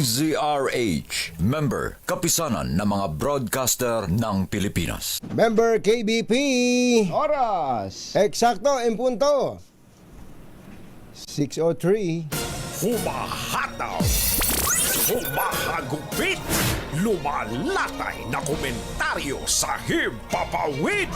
DZRH, member, kapisanan ng mga broadcaster ng Pilipinas. Member KBP. Oras! Eksakto, en punto. 6:03. Humahataw, humahagupit, lumalatay na komentaryo sa himpapawid.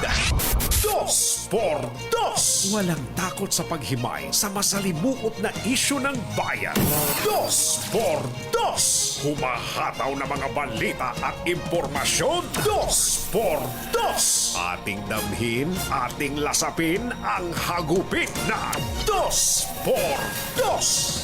Dos por dos. Walang takot sa paghimay sa masalimuot na isyu ng bayan. Dos por dos. Humahataw na mga balita at impormasyon. Dos por dos. Ating damhin, ating lasapin ang hagupit na Dos por Dos.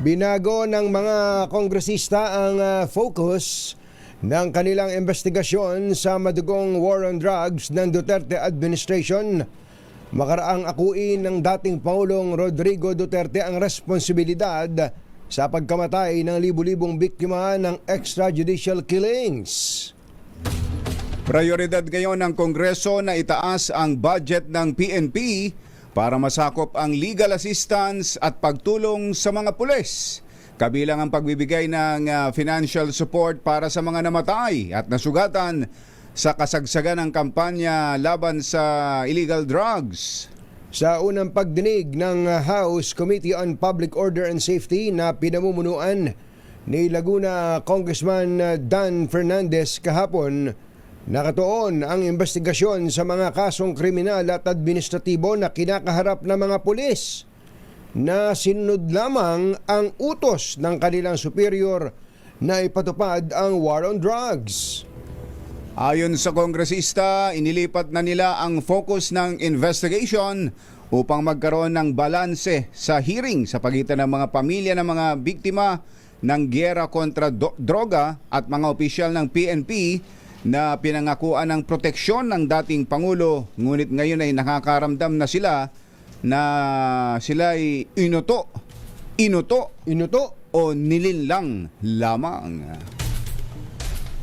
Binago ng mga kongresista ang focus ng kanilang investigasyon sa madugong war on drugs ng Duterte administration. Makaraang akuin ng dating Pangulong Rodrigo Duterte ang responsibilidad sa pagkamatay ng libu-libong biktima ng extrajudicial killings. Prioridad ngayon ng Kongreso na itaas ang budget ng PNP para masakop ang legal assistance at pagtulong sa mga pulis. Kabilang ang pagbibigay ng financial support para sa mga namatay at nasugatan sa kasagsagan ng kampanya laban sa illegal drugs. Sa unang pagdinig ng House Committee on Public Order and Safety na pinamumunuan ni Laguna Congressman Dan Fernandez kahapon, nakatuon ang investigasyon sa mga kasong kriminal at administratibo na kinakaharap ng mga pulis na sinunod lamang ang utos ng kanilang superior na ipatupad ang war on drugs. Ayon sa kongresista, inilipat na nila ang focus ng investigation upang magkaroon ng balanse sa hearing sa pagitan ng mga pamilya ng mga biktima ng giyera kontra droga at mga opisyal ng PNP na pinangakuan ng proteksyon ng dating Pangulo, ngunit ngayon ay nakakaramdam na sila ay inuto o nilinlang lamang.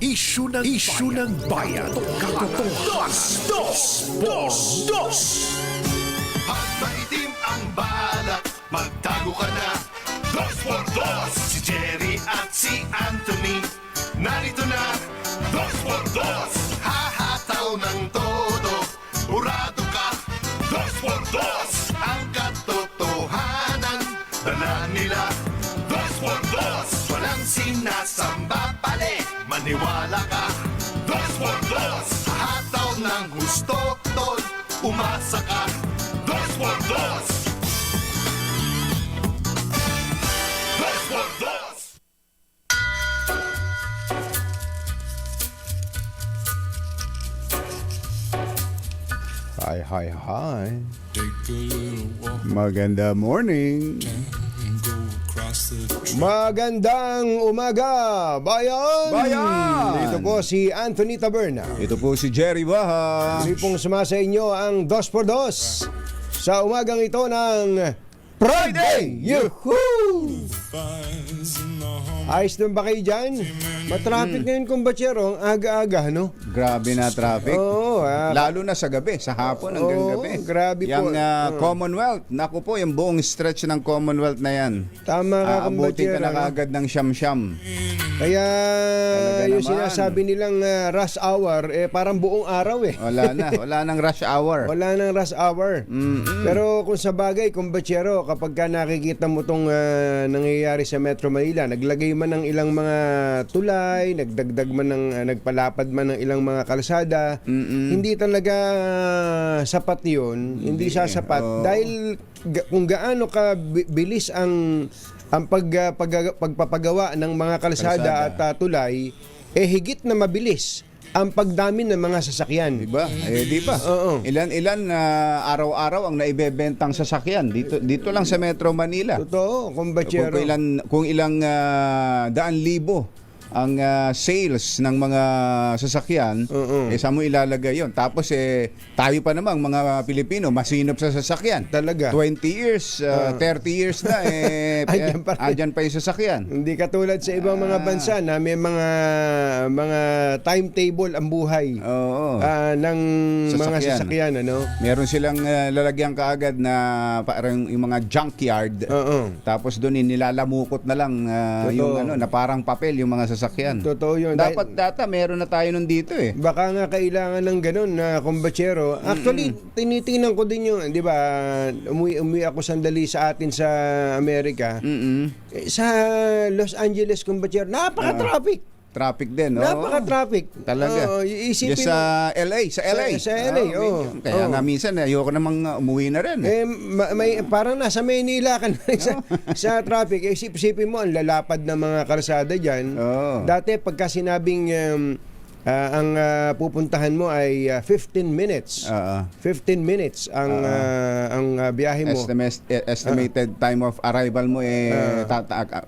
Isyu ng bayan. Katotohanan. Dos por Dos. Pag maitim ang balak, magtago ka na. Dos por Dos. Si Jerry at si Anthony, narito na. Dos por Dos. Hahataw ng todo, urado ka. Dos por Dos. Ang katotohanan, dala nila. Dos por Dos. Walang sinasamba pali, maniwala ka. Dos por Dos. Hahataw ng gusto, tol, umasa ka. Dos por Dos. Dos por Dos. Hi. Maganda morning. Magandang umaga, bayan! Bayan! Dito po si Anthony Taberna. Ito po si Jerry Baha. Muli pong sumasa inyo ang Dos por Dos sa umagang ito ng Friday! Yuhuu! Ayos din ba kayo dyan? Matraffic ngayon, kumbatsero, ang aga-aga, no? Grabe na traffic. Oo. Lalo na sa gabi, sa hapon hanggang Oo, gabi. grabe po. Yung Commonwealth, naku po, yung buong stretch ng Commonwealth na yan. Tama ka, Aabutin ka kumbatsero. na kaagad ng siyam-siyam. Kaya yung naman. sinasabi nilang rush hour, parang buong araw eh. Wala nang rush hour. Wala nang rush hour. Pero kung sa bagay, kumbatsero, kapag ka nakikita mo itong nangyayari sa Metro Manila, naglagay man ng ilang mga tulay, nagdagdag man ng, nagpalapad man ng ilang mga kalsada, hindi talaga sapat yun. Hindi siya sapat. Dahil kung gaano ka bilis ang pagpapagawa ng mga kalsada at tulay, higit na mabilis ang pagdami ng mga sasakyan. Diba? Di ba? Oo. Ilan araw-araw ang naibebentang sasakyan dito lang sa Metro Manila. Totoo, kumbatsero. Kung ilang daan libo sales ng mga sasakyan, saan mo ilalagay yon? Tapos tayo pa namang mga Pilipino masinop sa sasakyan. Talaga. 20 years, 30 years na Andyan pa rin. andyan pa yung sasakyan. Hindi katulad sa ibang mga bansa na may mga timetable ang buhay Oo. ng mga sasakyan, ano? Meron silang lalagyan kaagad na parang yung mga junkyard. Oo. Tapos doon nilalamukot na lang yung na parang papel yung mga sasakyan. Totoo yun. Dapat data meron na tayo nun dito eh. Baka nga kailangan ng ganun na kumbatsero. Actually, tinitingnan ko din yung, di ba, umuwi ako sandali sa atin sa Amerika. Sa Los Angeles, kumbatsero, napaka-traffic. Traffic din, no? Napaka-traffic. Talaga. Isipin Yes, sa LA, sa LA. Sa LA, oo. Kaya nga minsan ayoko namang umuwi na rin. may parang nasa Maynila ka na rin sa traffic. Isipin mo, ang lalapad ng mga kalsada dyan. Oo. Dati, pagka sinabing ang pupuntahan mo ay 15 minutes. 15 minutes ang biyahe mo. Estimated time of arrival mo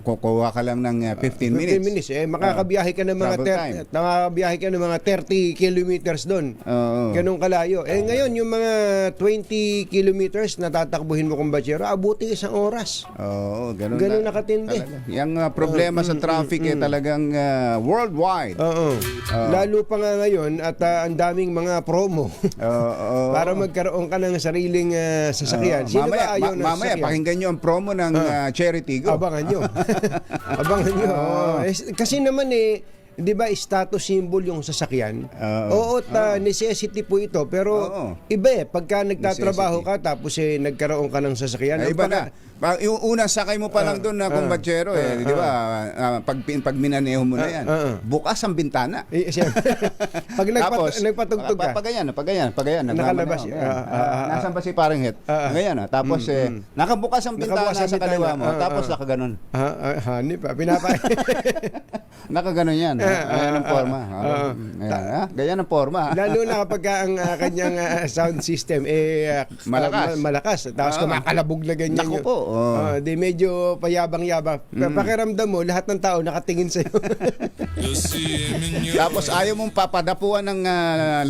kukuha ka lang ng 15 minutes. 15 minutes. Makakabiyahe ka ng mga makakabiyahe ka ng mga 30 kilometers doon. Ganun kalayo. Ngayon, yung mga 20 kilometers na tatakbuhin mo kung batsero, abuti isang oras. Oo, ganun nakatindi. Yung problema sa traffic talagang worldwide. Oo. Lalo pa nga ngayon at ang daming mga promo para magkaroon ka ng sariling sasakyan. Sino ba ayaw ng mamaya sasakyan? pakinggan nyo ang promo ng Cherry Tigo. Abangan nyo. Abangan nyo. Kasi naman di ba status symbol yung sasakyan? Oo, necessity po ito. Pero iba pagka nagtatrabaho ka tapos nagkaroon ka ng sasakyan. Iba na. Yung unang sakay mo pa lang doon na kumbatsero di ba? Pag minaneho mo na yan, bukas ang bintana. Pag nagpatugtog ka. Pag ganyan. Nakalabas. Nasaan ba si parang hit? Ganyan. Tapos nakabukas ang bintana sa kaliwa mo. Tapos nakaganon. Hanip pa. Pinapa. Nakaganon yan. Ganyan ang forma. Ganyan ang forma. Lalo na kapag ang kanyang sound system malakas. Tapos kumakalabog na ganyan. Naku po. Di medyo payabang-yabang. Pakiramdam mo, lahat ng tao nakatingin sa'yo. Tapos ayaw mong papadapuan ng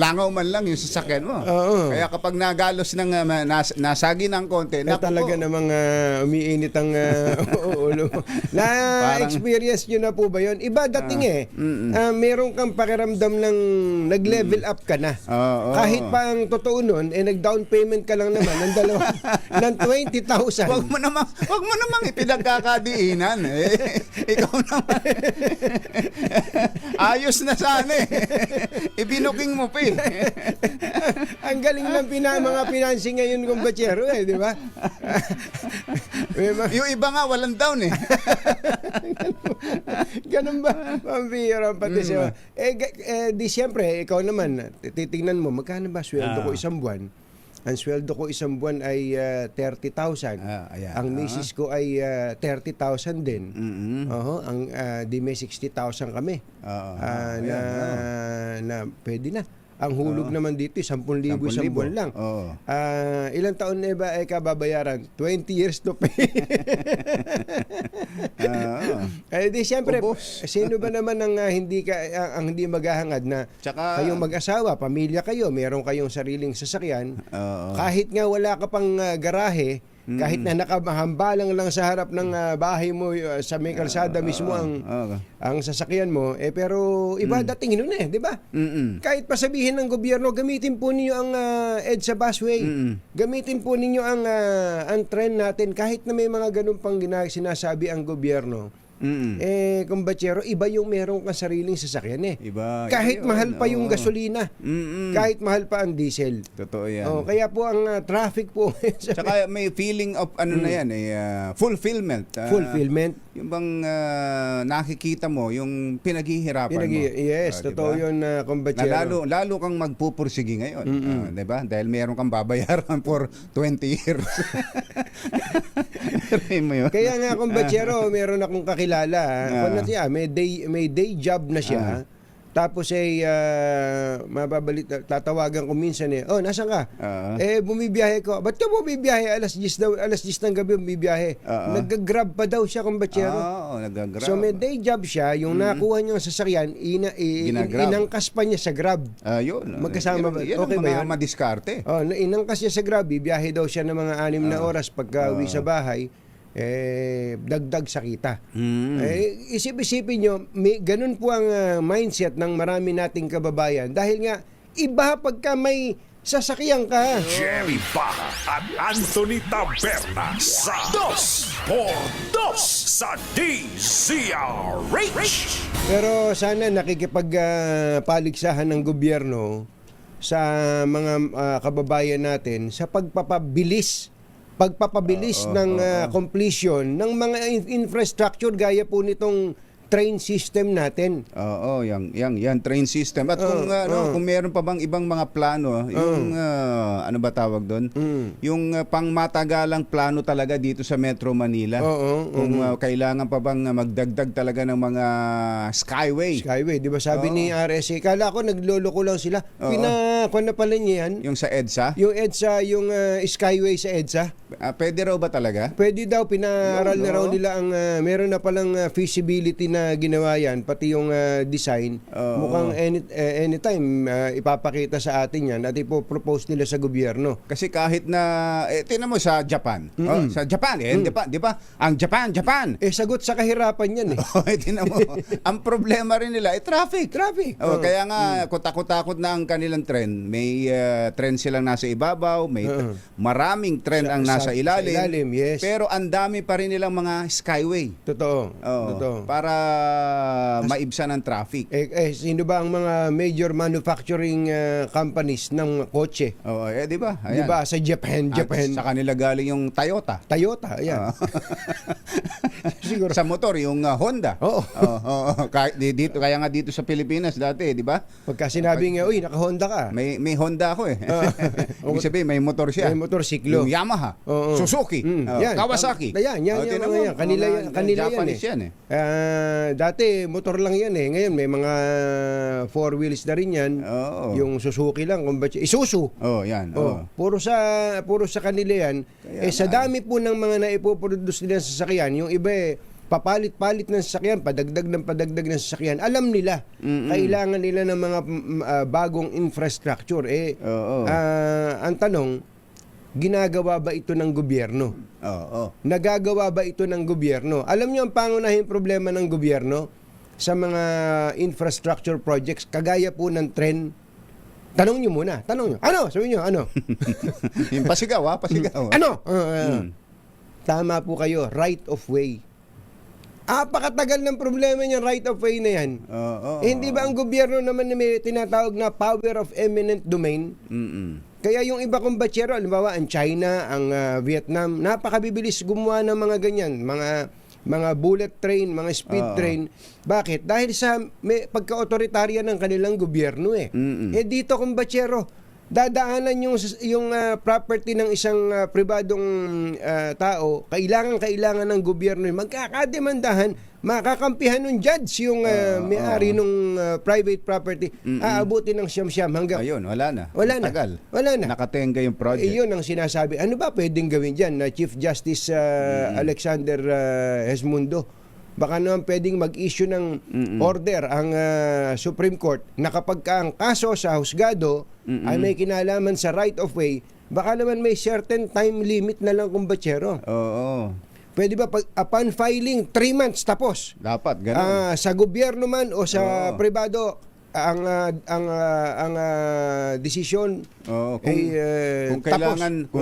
langaw man lang yung sasakyan mo. Kaya kapag nagalos ng nasagi ng konti, talaga namang umiinit ang ulo. Na-experience nyo na po ba yun? Iba dating meron kang pakiramdam ng nag-level up ka na. Kahit pa ang totoo nun, nag-down payment ka lang naman ng 20,000. Wag mo namang ipinagkakadiinan. Ikaw naman. Ayos na sana Ibinuking mo pa Ang galing ng mga financing ngayon kung batsero di ba? Yung iba nga walang down Ganun ba? Pambira pati siya. Di siyempre, ikaw naman, titignan mo, magkano ba sweldo ko isang buwan? Ang sweldo ko isang buwan ay 30,000. Ang misis ko ay 30,000 din. Ang di may 60,000 kami. Na pwede na. Ang hulog naman dito 10,000 isang buwan lang. Ilang taon na ba kababayaran? 20 years to pay. Di siyempre, sino ba naman ang hindi maghahangad na kayong mag-asawa, pamilya kayo, meron kayong sariling sasakyan, kahit nga wala ka pang garahe, kahit na nakahambalang lang sa harap ng bahay mo sa may kalsada mismo ang sasakyan mo, pero iba dating nun di ba? Kahit pa sabihin ng gobyerno, gamitin po ninyo ang EDSA busway. Gamitin po ninyo ang trend natin kahit na may mga ganun pang sinasabi ang gobyerno. Kung batsero, iba yung meron kang sariling sasakyan kahit mahal pa yung gasolina. Kahit mahal pa ang diesel. Totoo yan. Kaya po ang traffic po. Tsaka may feeling of na yan fulfillment. Fulfillment. Yung bang nakikita mo yung pinaghihirapan mo. Yes, totoo yun kung batsero. Lalo kang magpupursige ngayon. Diba? Dahil meron kang babayaran for 20 years. Kaya nga kung batsero, meron akong kakilala. May day job na siya. Tapos tatawagan ko minsan oh, nasaan ka? Bumibiyahe ko. Ba't ka bumibiyahe? Alas 10 ng gabi bumibiyahe. Nag-grab pa daw siya, kumbachero. Nag-grab. So may day job siya, yung nakuha niya sa sasakyan, inangkas pa niya sa Grab. Yun. Magkasama ba? Yan Okay ang ba mga yun? madiskarte. Inangkas niya sa Grab, bibiyahe daw siya ng mga 6 na oras pagka uwi sa bahay. Dagdag sa kita. Isip-isipin nyo, ganun po ang mindset ng marami nating kababayan. Dahil nga, iba pagka may sasakyan ka. Jerry Baja at Anthony Taberna sa Dos por Dos sa DZRH. Pero sana nakikipagpaligsahan ng gobyerno sa mga kababayan natin sa pagpapabilis ng completion ng mga infrastructure gaya po nitong train system natin. Yan train system. At kung meron pa bang ibang mga plano, yung ano ba tawag doon? Yung pangmatagalang plano talaga dito sa Metro Manila. Kung kailangan pa bang magdagdag talaga ng mga skyway. Skyway, 'di ba sabi ni RSA, kala ko nagloloko lang sila. Pinakuan na pala niya yan. Yung sa EDSA? Yung EDSA, yung skyway sa EDSA. Pwede raw ba talaga? Pwede daw, pinaaral na raw nila ang meron na palang feasibility na ginawa yan, pati yung design. Mukhang anytime ipapakita sa atin yan at ipopropose nila sa gobyerno. Kasi kahit na, tingnan mo sa Japan. Sa Japan, di ba? Ang Japan. Sagot sa kahirapan yan eh. Tingnan mo, ang problema rin nila, traffic. Kaya nga, takot-takot na ang kanilang tren. May tren silang nasa ibabaw, may maraming tren ang nasa ilalim. Yes. Pero ang dami pa rin nilang mga skyway. Totoo. Para maibsan ang traffic. Sino ba ang mga major manufacturing companies ng kotse? Di ba? Di ba sa Japan? Sa kanila galing yung Toyota, ayan. Siguro sa motor yung Honda. Kaya nga dito sa Pilipinas dati, di ba? Pagka sinabing, uy, naka-Honda ka. May Honda ako eh. Ibig sabihin, may motor siya. May motorsiklo. Yung Yamaha, Suzuki, Kawasaki. Yan. Kanila Japanese yan eh. Dati motor lang yan eh. Ngayon may mga 4 wheels na rin yan. Yung Suzuki lang, Isuzu. Yan. Puro sa kanila yan. Sa dami po ng mga naipoproduce nila sa sasakyan, yung iba papalit-palit ng sasakyan, padagdag ng sasakyan. Alam nila, kailangan nila ng mga bagong infrastructure. Ang tanong, ginagawa ba ito ng gobyerno? Nagagawa ba ito ng gobyerno? Alam niyo ang pangunahing problema ng gobyerno sa mga infrastructure projects, kagaya po ng tren. Tanong niyo muna. Ano? Sabi niyo, ano? Yung pasigaw. Ano? Tama po kayo, right of way. Apakatagal ng problema niya, right of way na yan. Hindi ba ang gobyerno naman may tinatawag na power of eminent domain? Kaya yung iba kong batsero, halimbawa ang China, ang Vietnam, napakabibilis gumawa ng mga ganyan, mga bullet train, mga speed train. Bakit? Dahil sa pagka-autoritarya ng kanilang gobyerno eh. Dito kong batsero, dadaanan yung property ng isang pribadong tao, kailangan ng gobyerno, magkakademandahan, makakampihan ng judge yung may-ari ng private property, aabutin ng siyam-siyam hanggang... Ayun, wala na. Tagal. Wala na. Nakatenga yung project. Yun ang sinasabi. Ano ba pwedeng gawin dyan na Chief Justice Alexander Hesmundo? Baka naman pwedeng mag-issue ng order ang Supreme Court na kapag ang kaso sa husgado ay may kinalaman sa right of way, baka naman may certain time limit na lang kung batsero. Pwede ba upon filing 3 months tapos? Dapat ganun. Sa gobyerno man o sa pribado ang desisyon kung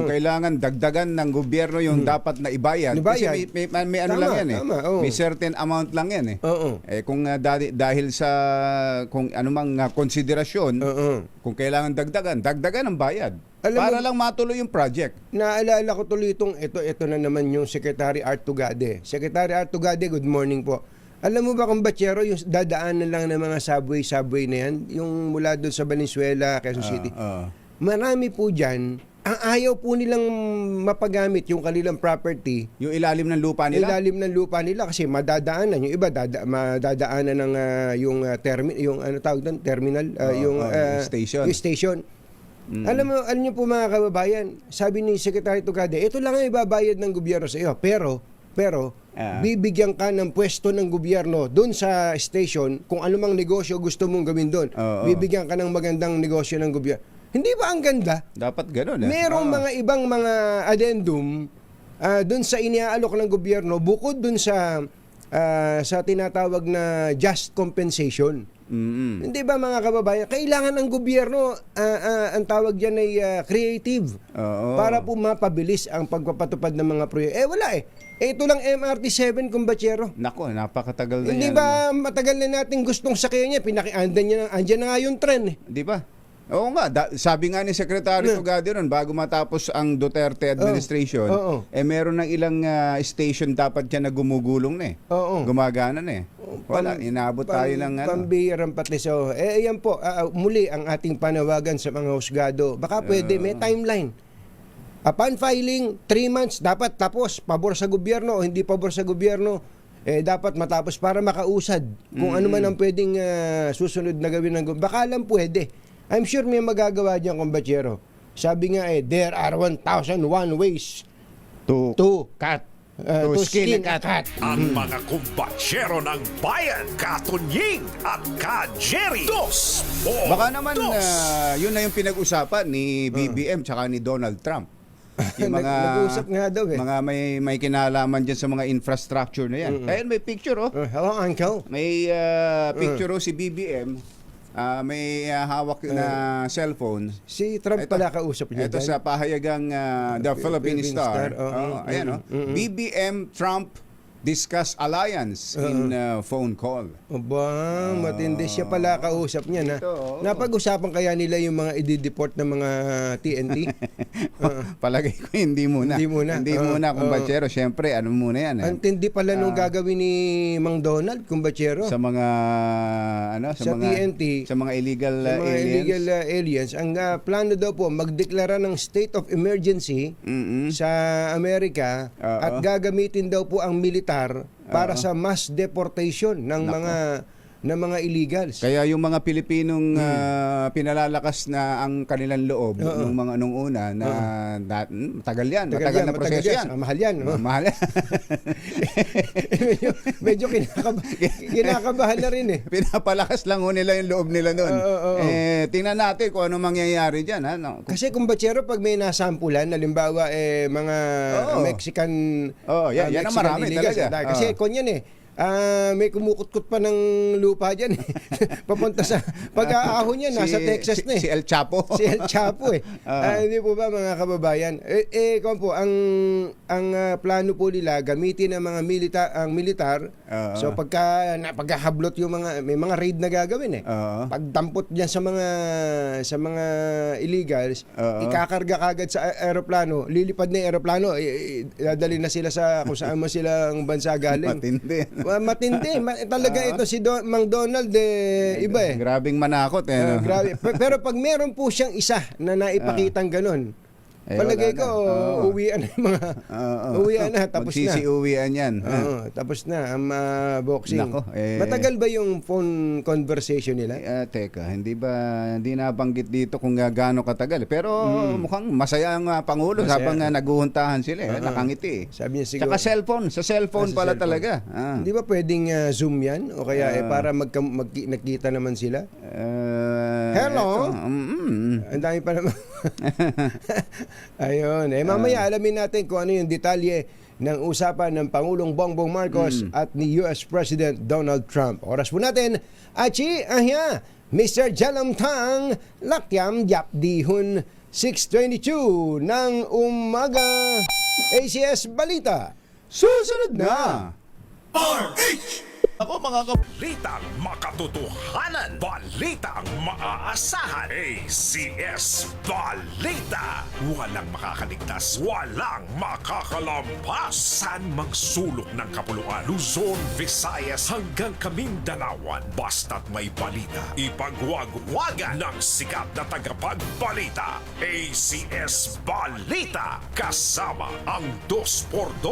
kailangan dagdagan ng gobyerno yung dapat na ibayad. Kasi may ano lang yan eh. May certain amount lang yan eh. Kung dahil sa kung anumang konsiderasyon, kung kailangan dagdagan ang bayad. Para lang matuloy yung project. Naalala ko tuloy ito na naman yung Secretary Art Tugade. Secretary Art Tugade, good morning po. Alam mo ba kung batsero, yung dadaanan lang ng mga subway na yan, yung mula doon sa Valenzuela, Quezon City. Marami po dyan ang ayaw po nilang mapagamit yung kanilang property, Yung ilalim ng lupa nila? ilalim ng lupa nila kasi madadaanan yung iba madadaanan ng yung ano tawag doon, terminal, yung station. yung station. Alam niyo po mga kababayan, sabi ni Secretary Tugade, ito lang ang ibabayad ng gobyerno sa iyo, pero bibigyan ka ng pwesto ng gobyerno doon sa station kung anumang negosyo gusto mong gawin doon. Oo. Bibigyan ka ng magandang negosyo ng gobyerno. Hindi ba ang ganda? Dapat ganun. Merong mga ibang mga addendum doon sa iniaalok ng gobyerno bukod doon sa tinatawag na just compensation. Hindi ba mga kababayan, kailangan ng gobyerno ang tawag diyan ay creative Oo. para po mapabilis ang pagpapatupad ng mga proyekto. Wala eh. Ito lang MRT7 kumbachero. Nako, napakatagal na Hindi yan. ba matagal na natin gustong sakyan niya, andyan na nga yung tren eh. Di ba? Oo nga, sabi nga ni Secretary Tugade ron, bago matapos ang Duterte administration, Oo. meron ng ilang station dapat dyan na gumugulong na eh. Oo. Gumagana na eh. Wala, inaabot tayo ng Pambihirang patiso. Yan po, muli ang ating panawagan sa mga husgado. Baka pwede, may timeline. Upon filing, 3 months, dapat tapos. Pabor sa gobyerno o hindi pabor sa gobyerno, dapat matapos para makausad. Kung ano man ang pwedeng susunod na gawin ng gobyerno. Baka lang pwede. I'm sure may magagawa dyan, kumbachero. Sabi nga there are 1,001 ways to cut. To skin a cat. Ang mga kumbatsero ng bayan, Katunying at Ka-Jerry. Dos por Baka naman dos. yun na yung pinag-usapan ni BBM tsaka ni Donald Trump. Yung mga Nag-uusap nga daw eh. mga may kinalaman diyan sa mga infrastructure na yan. Ayun, may picture Hello, Uncle. May picture si BBM. May hawak na cellphone. Si Trump Ito. pala kausap niya. Ito dyan. sa pahayagang The Philippine Philippine Star. Star, Ayan, BBM Trump discuss alliance in phone call. Aba, matindi siya pala kausap niya na. Ito, oo. Napag-usapan kaya nila yung mga i-deport ng mga TNT? Palagay ko hindi muna. Hindi muna. Hindi muna, kumbachero. Siyempre, ano muna yan. Ang tindi pala nung gagawin ni Mang Donald, kumbachero. Sa mga Sa mga TNT, sa mga illegal Sa mga aliens. illegal aliens, ang plano daw po magdeklara ng state of emergency sa Amerika Oo. at gagamitin daw po ang militar para sa mass deportation ng mga illegals. Kaya yung mga Pilipinong pinalalakas na ang kanilang loob nung una na matagal yan, matagal na proseso yan. Mahal yan. No? Mahal. medyo kinakabahan na rin eh. Pinapalakas lang ho nila yung loob nila noon. Tingnan natin kung ano mangyayari diyan, ha. No? Kasi kumbachero, pag may nasampulan, halimbawa mga Mexican yan ang marami illegals, talaga. Kasi kunyan eh, may kumukutkot pa ng lupa dyan. Papunta sa pag-aahon niya, nasa Texas na eh. Si El Chapo. Si El Chapo eh. Hindi po ba mga kababayan? Kung po, ang plano po nila, gamitin ang mga militar. So pagkahablot yung may mga raid na gagawin eh. Pagdampot diyan sa mga illegals, ikakarga kagad sa aeroplano, lilipad na yung aeroplano, dadali na sila sa kung saan mo silang bansa galing. Matindi. Matindi. Talaga ito si Mang Donald iba eh. Grabing manakot eh. No? Grabe. Pero pag meron po siyang isa na naipakitang ganun, palagay ko, uwian na yung mga, uwian na, tapos na. Magsisi-uwian yan. Tapos na ang boxing. Nako, Matagal ba yung phone conversation nila? Teka, hindi nabanggit dito kung gaano katagal. Pero mukhang masaya ang Pangulo Masaya. habang naguhuntahan sila. Nakangiti. Sabi niya siguro. Tsaka cellphone. Sa cellphone Sa pala cellphone. talaga. Hindi ba pwedeng Zoom yan? O kaya para nagkita naman sila? Hello? Ang dami pa naman. Ayun. Mamaya alamin natin kung ano yung detalye ng usapan ng Pangulong Bongbong Marcos at ni US President Donald Trump. Oras po natin. Achi, ahya, Mr. Jalam Tang, Lakyam Diap Dihun, 6:22 ng umaga. ACS Balita. Susunod na. RH Ako mga Balitang makatotohanan. Balitang maaasahan. ACS Balita. Walang makakaligtas. Walang makakalampas. San mang sulok ng kapuluan. Luzon, Visayas hanggang Kamindalawan. Basta't may balita. Ipagwagwagan ng sikat na tagapagbalita. ACS Balita. Kasama ang 2x2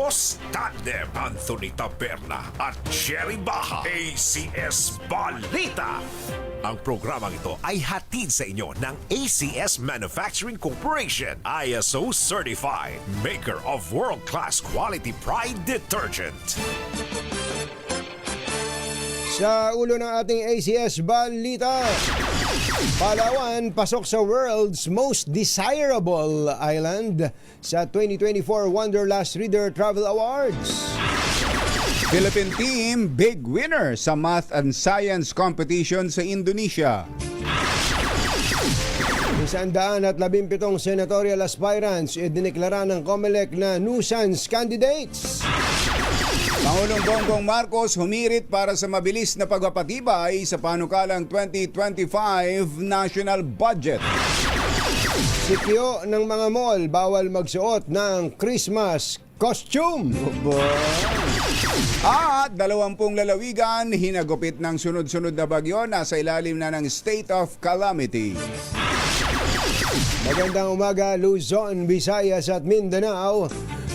Tandem Anthony Taberna at Jerry Baha. ACS Balita. Ang programang ito ay hatid sa inyo ng ACS Manufacturing Corporation, ISO certified, maker of world-class quality Pride detergent. Sa ulo ng ating ACS Balita, Palawan pasok sa world's most desirable island sa 2024 Wanderlust Reader Travel Awards. Philippine team, big winner sa math and science competition sa Indonesia. 117 senatorial aspirants idineklara ng COMELEC na nuisance candidates. Pangulong Bongbong Marcos humirit para sa mabilis na pagpapatibay sa panukalang 2025 national budget. Sikyo ng mga mall bawal magsuot ng Christmas costume. At 20 lalawigan hinagupit ng sunod-sunod na bagyo nasa ilalim na ng state of calamity. Magandang umaga Luzon, Visayas at Mindanao.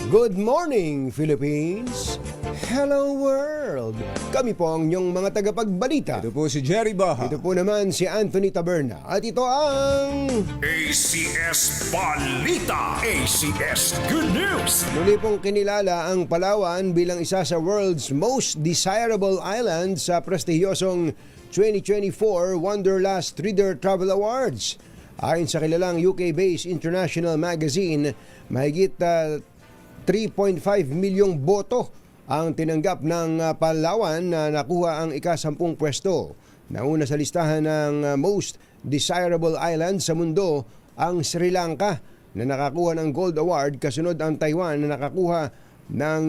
Good morning Philippines. Hello world. Kami po ang inyong mga tagapagbalita. Ito po si Jerry Baha. Ito po naman si Anthony Taberna. At ito ang ACS Balita. ACS Good News. muli pong kinilala ang Palawan bilang isa sa world's most desirable island sa prestihiyosong 2024 Wanderlust Reader Travel Awards. Ayon sa kilalang UK-based international magazine, mahigit 3.5 milyong boto ang tinanggap ng Palawan na nakuha ang ika-10 pwesto. Nauna sa listahan ng most desirable island sa mundo ang Sri Lanka na nakakuha ng Gold Award, kasunod ang Taiwan na nakakuha ng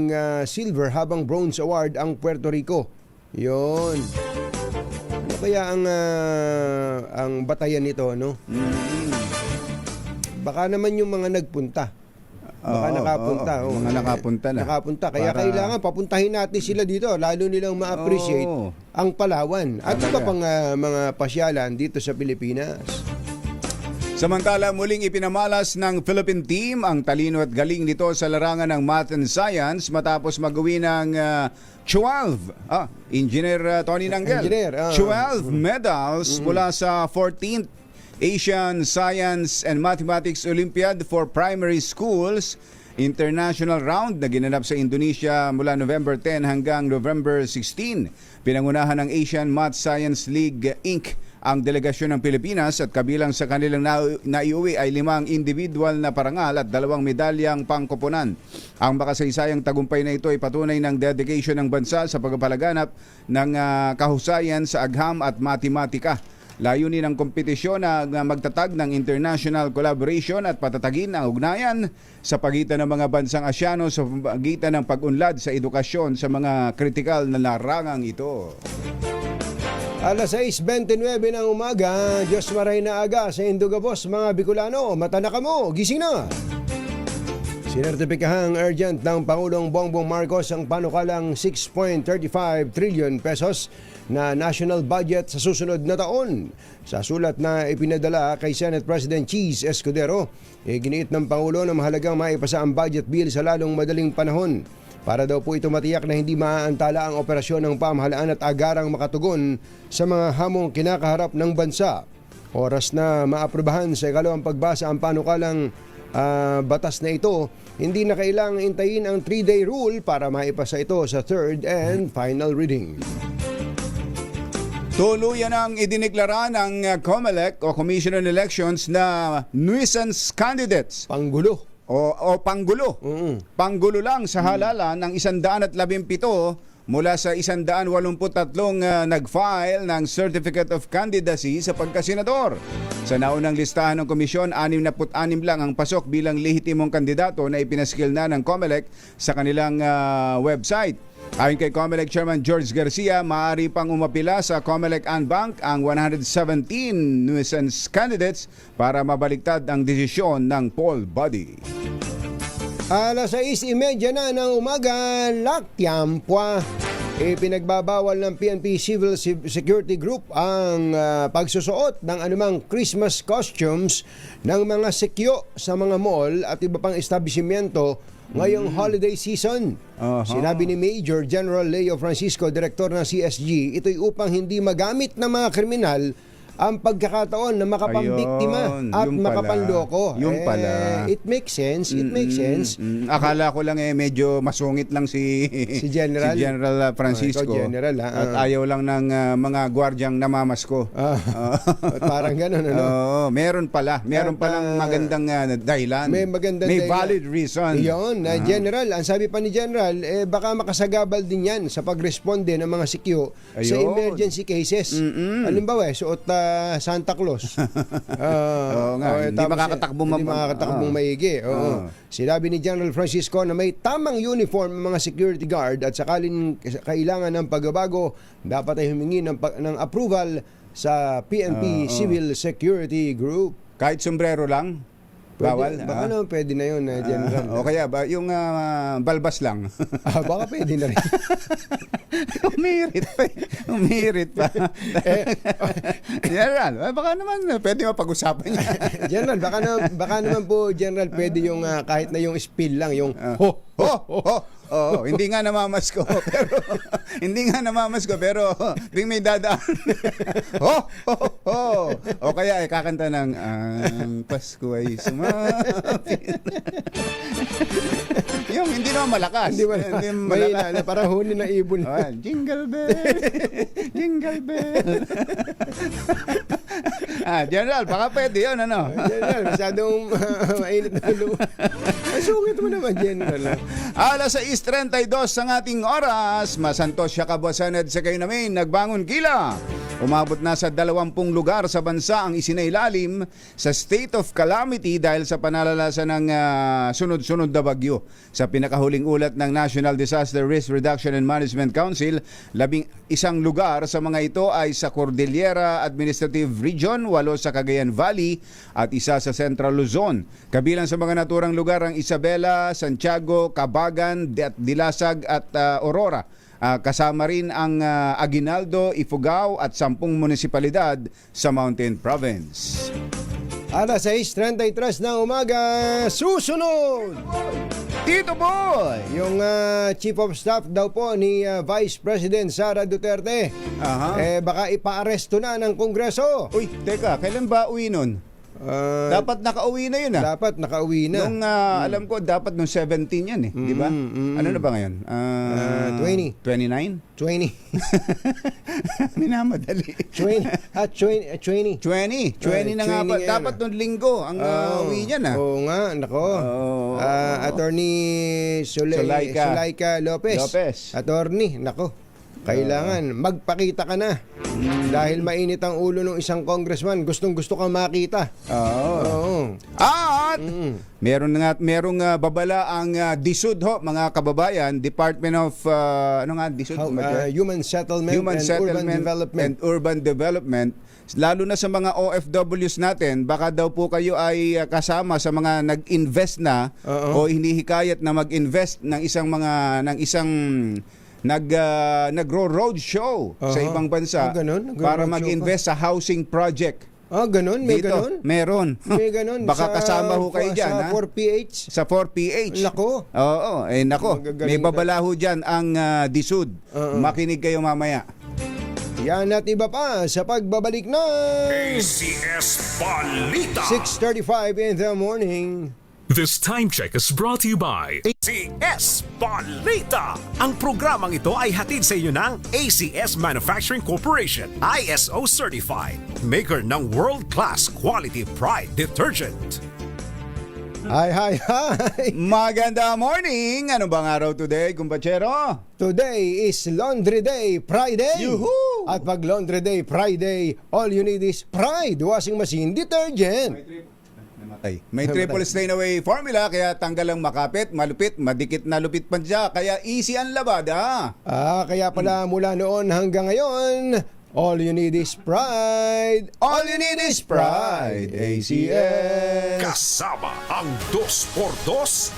Silver, habang Bronze Award ang Puerto Rico. Yon. Ano kaya ang batayan nito, no? Baka naman yung mga nagpunta. Baka nakapunta. Mga nakapunta na. Nakapunta. Kaya Para- kailangan papuntahin natin sila dito. Lalo nilang ma-appreciate Oo. ang Palawan. At iba Talaga. pang mga pasyalan dito sa Pilipinas. Samantala, muling ipinamalas ng Philippine team ang talino at galing nito sa larangan ng math and science matapos magawi ng 12, Engineer Tony Nanggel, Engineer, 12 medals mula sa 14th Asian Science and Mathematics Olympiad for Primary Schools International Round na ginanap sa Indonesia mula November 10 hanggang November 16. Pinangunahan ng Asian Math Science League Inc. ang delegasyon ng Pilipinas at kabilang sa kanilang naiuwi ay 5 individual na parangal at 2 medalyang pangkoponan. Ang makasaysayang tagumpay na ito ay patunay ng dedication ng bansa sa pagpapalaganap ng kahusayan sa agham at matematika. Layunin ng kompetisyon na magtatag ng international collaboration at patatagin ang ugnayan sa pagitan ng mga bansang Asyano sa pagitan ng pag-unlad sa edukasyon sa mga kritikal na larangang ito. Alas 6:29 ng umaga, Diyos maray na aga sa Indugabos, mga Bicolano. Mata na kamo, gising na! Sinertipikahang urgent ng Pangulong Bongbong Marcos ang panukalang 6.35 trillion pesos na national budget sa susunod na taon. Sa sulat na ipinadala kay Senate President Cheese Escudero, giniit ng Pangulo na mahalagang maipasa ang budget bill sa lalong madaling panahon. Para daw po ito matiyak na hindi maaantala ang operasyon ng pamahalaan at agarang makatugon sa mga hamong kinakaharap ng bansa. Oras na maaprubahan sa ikalawang pagbasa ang panukalang batas na ito, hindi na kailangang intayin ang 3-day rule para maipasa ito sa third and final reading. Tuluyan ang idineklara ng COMELEC o Commission on Elections na nuisance candidates Panggulo. o panggulo. Panggulo lang sa halalan ng 117 mula sa 183 nag-file ng Certificate of Candidacy sa pagkasenador. Sa naunang listahan ng komisyon, 66 lang ang pasok bilang lehitimong kandidato na ipinaskil na ng COMELEC sa kanilang website. Ayon kay COMELEC Chairman George Garcia, maaari pang umapila sa COMELEC Bank ang 117 nuisance candidates para mabaliktad ang desisyon ng poll body. Alas 6:30 na ng umaga, laktiampwa. Ipinagbabawal ng PNP Civil Security Group ang pagsusuot ng anumang Christmas costumes ng mga sikyo sa mga mall at iba pang establishmento ngayong holiday season. Sinabi ni Major General Leo Francisco, Direktor ng CSG, ito'y upang hindi magamit ng mga kriminal ang pagkakataon na makapambiktima at Yung pala. makapanloko. Yung pala. It makes sense. It makes sense. Akala ko lang medyo masungit lang si General? si General Francisco. Ikaw, General, At ayaw lang ng mga gwardyang namamasko. Parang ganun, ano? Oo, meron pala. Meron At, palang magandang dahilan. May magandang May dahilan. valid reason. Yun, General, ang sabi pa ni General, baka makasagabal din yan sa pagresponde ng mga sikyo sa Ayun. emergency cases. Halimbawa, suot Santa Claus. Oo nga, hindi tapos, makakatakbong hindi makakatakbong maigi. Oo. Sinabi ni General Francisco na may tamang uniform ang mga security guard at sakaling kailangan ng pagbabago, dapat ay humingi ng approval sa PNP Civil Security Group. Kahit sombrero lang? Bawal? Baka naman pwede na yun, General. O kaya ba, yung balbas lang. Baka pwede na rin. Umirit pa. Umirit pa. General, baka naman pwede mapag-usapan niya. General, baka naman po, General, pwede yung kahit na yung spill lang, yung ho, Ho! Ho! Oo, hindi nga namamasko pero tuwing may dadaan. Ho! Ho! Ho! O kaya kakanta ng ang Pasko ay sumapit. Yung hindi naman malakas. Hindi ba? May na, parang huni na ibon. Jingle bell. Jingle bell. General, baka pwede yun, ano? General, masyadong mainit na ulo. Ay, sungit mo naman, General. Alas 6:32 ang ating oras. Masantos siya kabuasan at sa kayo namin nagbangon kila. Umabot na sa 20 lugar sa bansa ang isinailalim sa state of calamity dahil sa panalala ng sunod-sunod na bagyo. Sa pinakahuling ulat ng National Disaster Risk Reduction and Management Council, 11 lugar sa mga ito ay sa Cordillera Administrative Region, 8 sa Cagayan Valley at 1 sa Central Luzon. Kabilang sa mga naturang lugar ang Isabela, Santiago, Cabagan, Dilasag at Aurora. Kasama rin ang Aguinaldo, Ifugao at 10 munisipalidad sa Mountain Province. Alas 6:33 ng umaga, susunod! Tito Boy! Yung Chief of Staff daw po ni Vice President Sara Duterte, baka ipaaresto na ng Kongreso. Uy, teka, kailan ba uwi nun? Dapat nakauwi na yun Dapat nakauwi na. Nung alam ko dapat nung 17 yan di ba? Ano na ba ngayon? 20. 29? 20. Minamadali. 20. 20. 20 na nga pa. yan. Dapat nung linggo ang uwi niyan Oo nga, nako. Oo. Attorney Sulaika Lopez. Attorney, nako. Kailangan magpakita ka na. Dahil mainit ang ulo ng isang congressman, gustong-gusto kang makita. Oo. At merong babala ang DSUD mga kababayan, Department of DSUD? Human Settlement and Urban Development. Lalo na sa mga OFWs natin, baka daw po kayo ay kasama sa mga nag-invest na o hinihikayat na mag-invest ng isang nagro-road show sa ibang bansa para mag-invest sa housing project. Ganun? May Dito, ganun? meron. May ganun. Baka kasama ho kayo dyan. Sa 4PH? Sa 4PH. Nako. Oo, nako. Magagaling May babala ho dyan ang DSUD. Makinig kayo mamaya. Yan at iba pa sa pagbabalik na ACS Balita. 6:35 in the morning. This time check is brought to you by ACS Balita. Ang programang ito ay hatid sa inyo ng ACS Manufacturing Corporation, ISO certified, maker ng world-class quality Pride detergent. Hi. Maganda morning! Ano bang araw today, kumpachero? Today is Laundry Day Friday. Yuhu! At pag Laundry Day Friday, all you need is Pride Washing Machine Detergent. Ay, may triple strain away formula kaya tanggal ang makapit, malupit, madikit na lupit pa siya kaya easy ang labada. Kaya pala mula noon hanggang ngayon, all you need is pride. All you need is pride. ACS. Kasama ang 2x2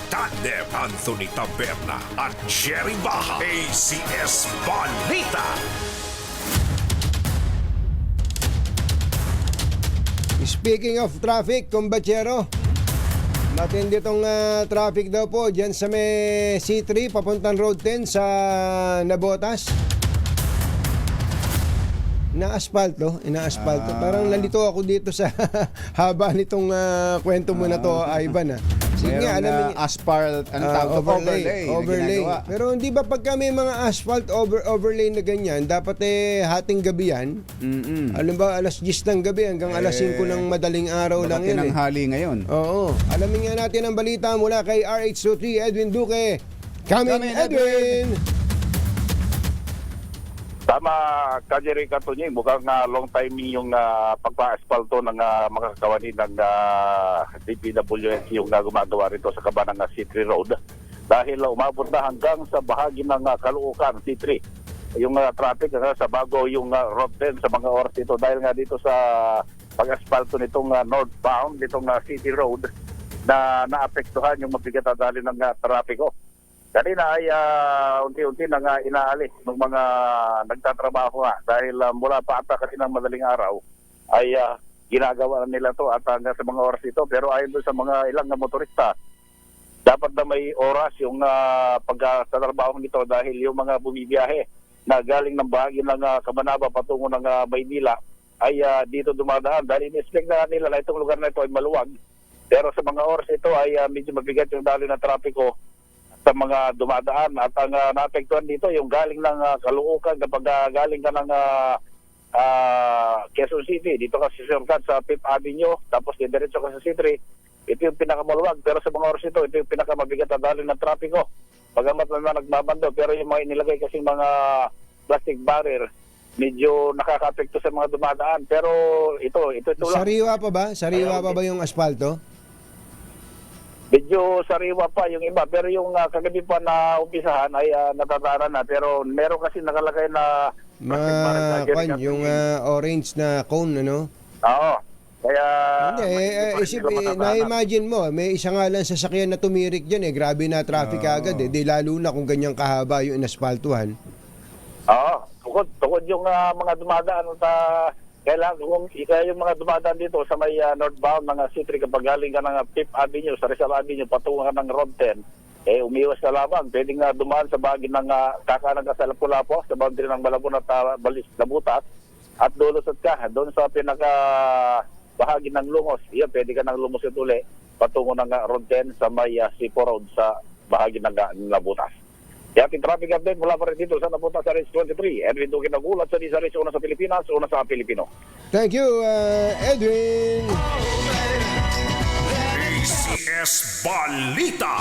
tandem Anthony Taberna at Jerry Baja. ACS Balita. Speaking of traffic, kumbachero, matindi tong traffic daw po dyan sa may C3 papuntang Road 10 sa Nabotas. Inaaspalto. Parang nalito ako dito sa haba nitong kwento mo na to, Ivan. Sige nga, alam niyo, asphalt, anong tawag to? overlay. Pero hindi ba pagka may mga asphalt overlay na ganyan, dapat hating gabi yan? Alam ba, alas 10 ng gabi hanggang alas 5 ng madaling araw lang yan. Tinanghali ngayon. Oo. Alamin nga natin ang balita mula kay RH23 Edwin Duque. Come in, Edwin! Tama, Kajeri Katunying, mukhang long time yung pagpa-aspalto ng mga kawani ng DPWS yung gumagawa rito sa kaba ng C3 Road. Dahil umabot na hanggang sa bahagi ng Caloocan, C3. Yung traffic sa bago yung Road 10 sa mga oras dito. Dahil nga dito sa pag-aspalto nitong northbound, nitong City Road, na naapektuhan yung mabigat na dali ng trapiko. Kanina ay unti-unti nang inaalis ng mga nagtatrabaho dahil mula pa ata kaninang madaling araw ay ginagawa na nila to at hanggang sa mga oras ito. Pero ayon doon sa mga ilang na motorista, dapat na may oras yung pagtatrabaho nito dahil yung mga bumibiyahe na galing ng bahagi ng Cabanaba patungo ng Maynila ay dito dumadaan dahil in-expect na nila na itong lugar na ito ay maluwag. Pero sa mga oras ito ay medyo mabigat yung dali ng trapiko sa mga dumadaan at ang naapektuhan dito yung galing ng Caloocan kapag galing ka ng Quezon City, dito ka shortcut sa 5th Avenue tapos diretso ka sa C3, ito yung pinakamaluwag pero sa mga oras ito yung pinakamabigat na dali ng trapiko pagamat naman nagbabando pero yung mga inilagay kasing mga plastic barrier medyo nakaka-apekto sa mga dumadaan pero ito lang. Sariwa pa ba? Sariwa pa ba yung asfalto? Medyo sariwa pa yung iba pero yung kagabi pa na umpisahan ay natatara na pero meron kasi nakalagay na yung orange na cone, ano? Oo. Kaya na-imagine mo, may isa nga lang sasakyan na tumirik dyan grabe na traffic agad di lalo na kung ganyang kahaba yung inaspaltuhan. Oo. Tukod yung mga dumadaan at kailangan kung yung mga dumadaan dito sa may northbound ng C3 kapag galing ka ng 5th Avenue sa Rizal Avenue patungo ka ng Road 10 umiwas na lamang pwedeng dumaan sa bahagi ng kakanang ka sa Lapu-Lapu sa boundary ng Malabon at Labutas at lulusot ka doon sa pinaka bahagi ng Lumos pwede ka nang lumusot uli patungo ng Road 10 sa may Sipo Road sa bahagi ng Labutas. Ating traffic update mula pa rin dito sa napunta sa RH23. Edwin Duque nagulat sa RH, una sa Pilipinas, una sa Pilipino. Thank you, Edwin. ACS Balita.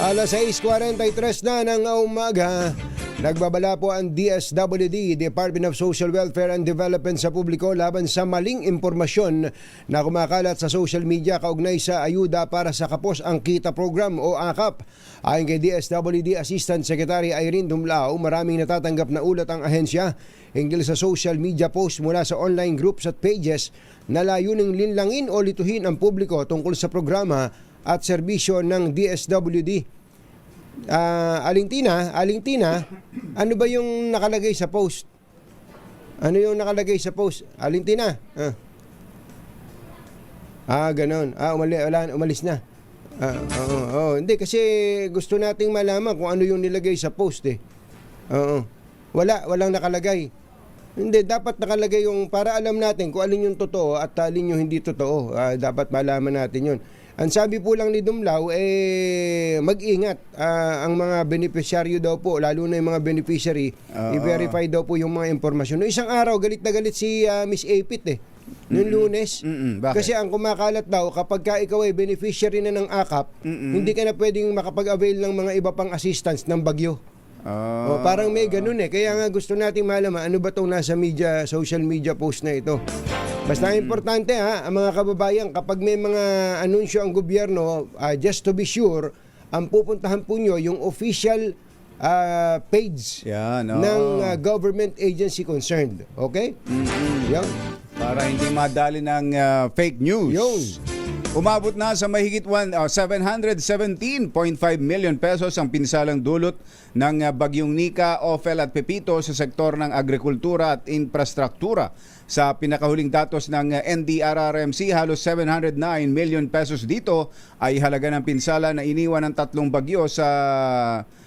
Alas 6:43 na ng umaga. Nagbabala po ang DSWD, Department of Social Welfare and Development sa publiko laban sa maling impormasyon na kumakalat sa social media kaugnay sa ayuda para sa Kapos ang Kita Program o AKAP. Ayon kay DSWD Assistant Secretary Irene Dumlao, maraming natatanggap na ulat ang ahensya hinggil sa social media post mula sa online groups at pages na layuning linlangin o lituhin ang publiko tungkol sa programa at serbisyo ng DSWD. Aling Tina, ano ba yung nakalagay sa post? Ano yung nakalagay sa post? Aling Tina? Ganon. Umalis na. Hindi kasi gusto nating malaman kung ano yung nilagay sa post Walang nakalagay. Hindi, dapat nakalagay yung para alam natin kung alin yung totoo at alin yung hindi totoo. Dapat malaman natin yun. Ang sabi po lang ni Dumlao, mag-ingat ang mga beneficiaryo daw po, lalo na yung mga beneficiary, i-verify daw po yung mga impormasyon. Noong isang araw, galit na galit si Miss Apit noong Lunes. Kasi ang kumakalat daw, kapag ka ikaw ay beneficiary na ng AKAP, hindi ka na pwedeng makapag-avail ng mga iba pang assistance ng bagyo. Parang may ganun eh. Kaya nga gusto nating malaman ano ba itong nasa media, social media post na ito. Basta importante ang mga kababayan, kapag may mga anunsyo ang gobyerno, just to be sure, ang pupuntahan po nyo yung official page Yan, ng government agency concerned. Okay? Yan. Para hindi madali ng fake news. Yun. Umabot na sa mahigit 717.5 million pesos ang pinsalang dulot ng bagyong Nika, Ophel at Pepito sa sektor ng agrikultura at infrastruktura. Sa pinakahuling datos ng NDRRMC, halos 709 million pesos dito ay halaga ng pinsala na iniwan ng tatlong bagyo sa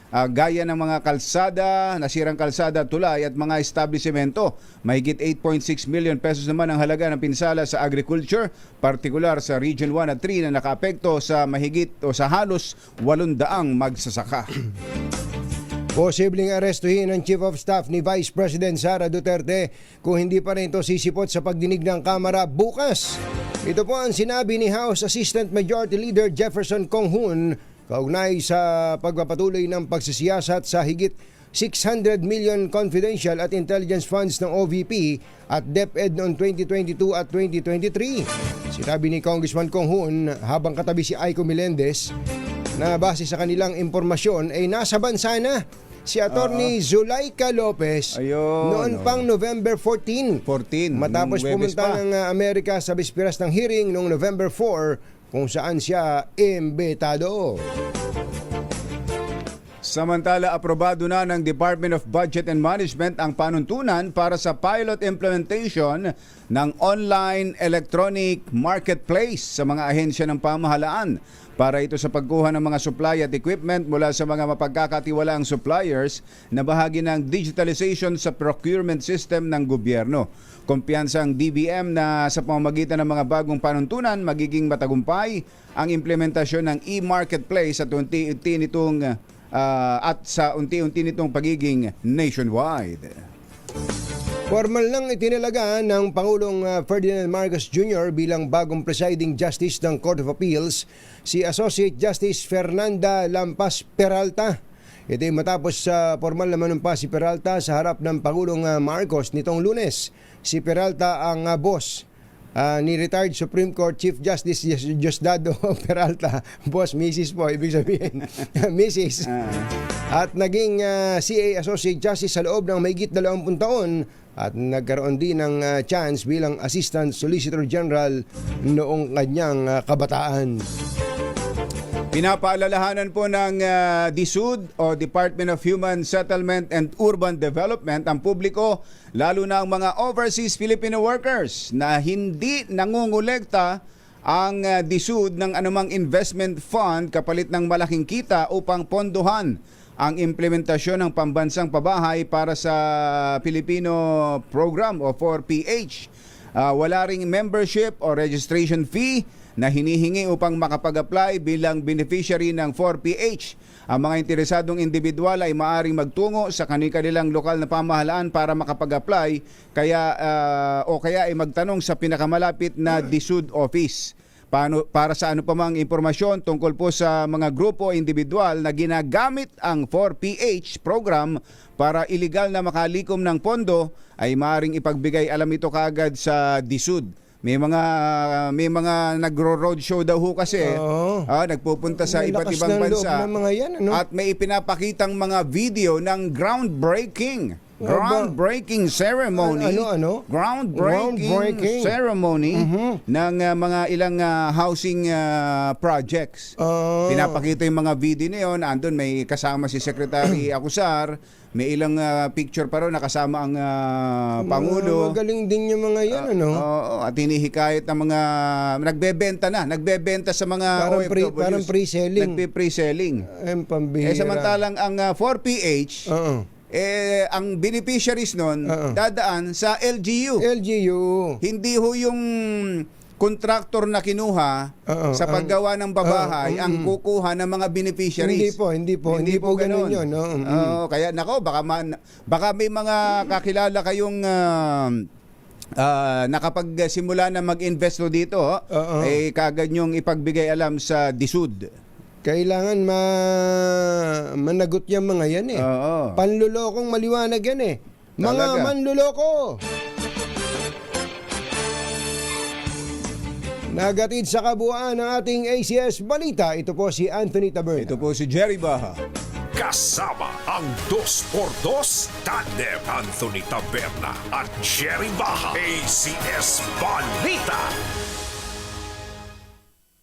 gaya ng mga kalsada, nasirang kalsada, tulay at mga establishmento. Mahigit 8.6 million pesos naman ang halaga ng pinsala sa agriculture, partikular sa Region 1 at 3 na nakaapekto sa mahigit o sa halos 800 magsasaka. Posibleng arestuhin ang Chief of Staff ni Vice President Sara Duterte kung hindi pa rin ito sisipot sa pagdinig ng Kamara bukas. Ito po ang sinabi ni House Assistant Majority Leader Jefferson Conghun kaugnay sa pagpapatuloy ng pagsisiyasat sa higit 600 million confidential at intelligence funds ng OVP at DepEd noong 2022 at 2023. Sinabi ni Congressman Conghun habang katabi si Aiko Melendez na base sa kanilang impormasyon ay nasa bansa na si Attorney Zulaika Lopez noon pang November 14. Matapos pumunta ng Amerika sa bisperas ng hearing noong November 4 kung saan siya imbitado. Samantala, aprobado na ng Department of Budget and Management ang panuntunan para sa pilot implementation ng online electronic marketplace sa mga ahensya ng pamahalaan. Para ito sa pagkuha ng mga supply at equipment mula sa mga mapagkakatiwalaang suppliers na bahagi ng digitalization sa procurement system ng gobyerno. Kumpiyansa ang DBM na sa pamamagitan ng mga bagong panuntunan magiging matagumpay ang implementasyon ng e-marketplace at sa unti-unti nitong pagiging nationwide. Formal lang itinalaga ng Pangulong Ferdinand Marcos Jr. bilang bagong presiding justice ng Court of Appeals si Associate Justice Fernanda Lampas Peralta. Ito ay matapos formal na manumpa si Peralta sa harap ng Pangulong Marcos nitong Lunes. Si Peralta ang boss ni retired Supreme Court Chief Justice Diosdado Peralta. Boss, Mrs. po, ibig sabihin Mrs. At naging CA Associate Justice sa loob ng mahigit 20 taon at nagkaroon din ng chance bilang Assistant Solicitor General noong kanyang kabataan. Pinapaalalahanan po ng DSUD o Department of Human Settlement and Urban Development ang publiko, lalo na ang mga overseas Filipino workers na hindi nangungulekta ang DSUD ng anumang investment fund kapalit ng malaking kita upang pondohan ang implementasyon ng pambansang pabahay para sa Filipino program o 4PH. Wala ring membership o registration fee na hinihingi upang makapag-apply bilang beneficiary ng 4PH. Ang mga interesadong individual ay maaaring magtungo sa kanilang lokal na pamahalaan para makapag-apply kaya ay magtanong sa pinakamalapit na DSUD office. Para sa ano pa mang impormasyon tungkol po sa mga grupo o individual na ginagamit ang 4PH program para iligal na makalikom ng pondo ay maaaring ipagbigay alam ito kaagad sa DSUD. May mga nagro-roadshow daw ho kasi. Nagpupunta sa iba't ibang bansa. Mga yan, ano? At may ipinapakitang mga video ng groundbreaking ceremony. Groundbreaking ceremony ng mga ilang housing projects. Pinapakita yung mga video na yun. Andun may kasama si Secretary Acusar. May ilang picture pa rin nakasama ang Pangulo. Magaling din yung mga yan, ano? At hinihikayat ng mga nagbebenta sa mga OFWs. Parang pre-selling. Nagpe-pre-selling. Pambihira. Samantalang ang 4PH, ang beneficiaries nun dadaan sa LGU. Hindi ho yung kontraktor na kinuha sa paggawa ng babahay ang kukuha ng mga beneficiaries. Hindi po ganun yun. Kaya nako, baka may mga kakilala kayong nakapagsimula na mag-invest dito, kagad nyong ipagbigay alam sa DSUD. Kailangan managot yung mga yan eh. Oo. Panlulokong maliwanag yan eh. Mga Talaga. manluloko! Nagatid sa kabuuan ng ating ACS Balita. Ito po si Anthony Taberna. Ito po si Jerry Baha. Kasama ang 2x2 Tandem Anthony Taberna at Jerry Baja. ACS Balita.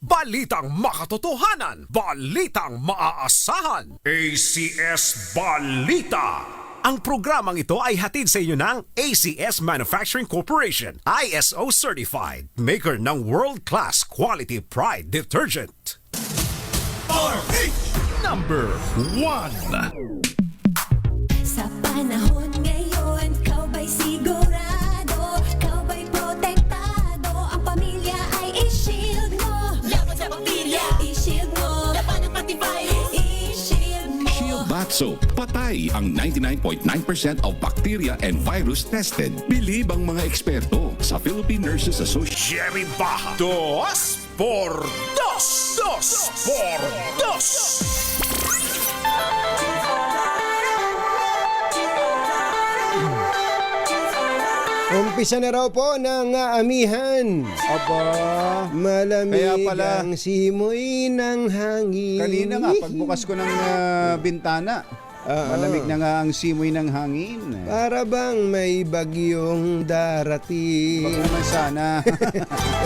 Balitang makatotohanan. Balitang maaasahan. ACS Balita. Ang programang ito ay hatid sa inyo ng ACS Manufacturing Corporation, ISO Certified, maker ng world-class quality pride detergent. Number 1. Sa panahon ngayon, ikaw ba'y sigurado? Ikaw ba'y protektado? Ang pamilya ay i-shield mo. Laban sa bakterya, i-shield mo. Laban ng antivirus, i-shield mo. Shield Bath Soap. Patay ang 99.9% of bacteria and virus tested. Bilib ang mga eksperto sa Philippine Nurses Association. Jerry Baja. 2 por 2. 2 por 2. Umpisa na raw po ng amihan. Aba. Malamig Kaya pala, ang simoy ng hangin. kanina nga, pagbukas ko ng bintana, malamig na nga ang simoy ng hangin. Para bang may bagyong darating. Wag naman sana.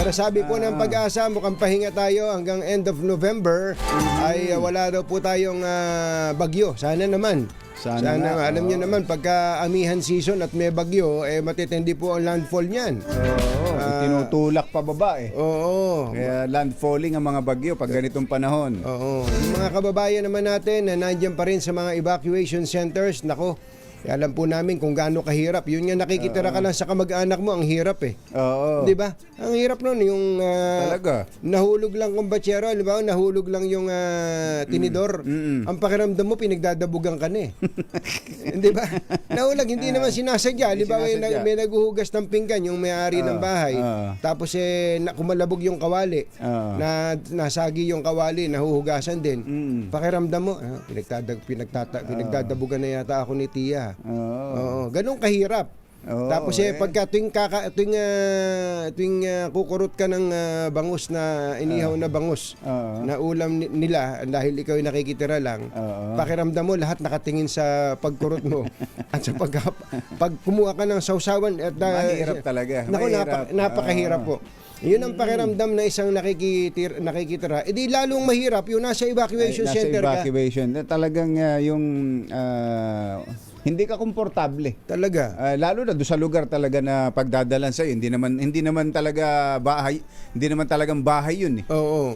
Pero sabi po ng Pag-asa, mukhang pahinga tayo hanggang end of November ay wala daw po tayong bagyo. Sana naman. Sana nga, Alam niyo naman, pagka amihan season at may bagyo, matitindi po ang landfall niyan. Oo, tinutulak pababa eh. Oo. Kaya landfalling ang mga bagyo pag ganitong panahon. Oo. Yung mga kababayan naman natin na nandiyan pa rin sa mga evacuation centers, nako, alam po namin kung gaano kahirap. Yun nga, nakikitira ka lang sa kamag-anak mo, ang hirap eh. Oo. Di ba? Ang hirap nun, yung Talaga. nahulog lang kumbatsero, di ba? Nahulog lang yung tinidor. Ang pakiramdam mo, pinagdadabugan ka na eh. Di ba? Nahulog, hindi naman sinasadya. Di ba? Sinasadya. May naguhugas ng pinggan, yung may-ari ng bahay. Tapos kumalabog yung kawali. Nasagi yung kawali, nahuhugasan din. Pakiramdam mo, pinagdadabugan na yata ako ni Tia. Oo, ganun kahirap. Tapos pagka tuwing kukurot ka ng bangus na inihaw na bangus na ulam nila dahil ikaw ay nakikitira lang, pakiramdam mo lahat nakatingin sa pagkurot mo at sa pag kumuha ka ng sausawan at Mahirap talaga. Naku, napakahirap po. Yun ang pakiramdam na isang nakikitira. E di lalong mahirap yung nasa evacuation center nasa evacuation. Talagang yung hindi ka komportable. Talaga. Lalo na doon sa lugar talaga na pagdadalan sa hindi naman talaga bahay, hindi naman talagang bahay 'yun eh. Oo.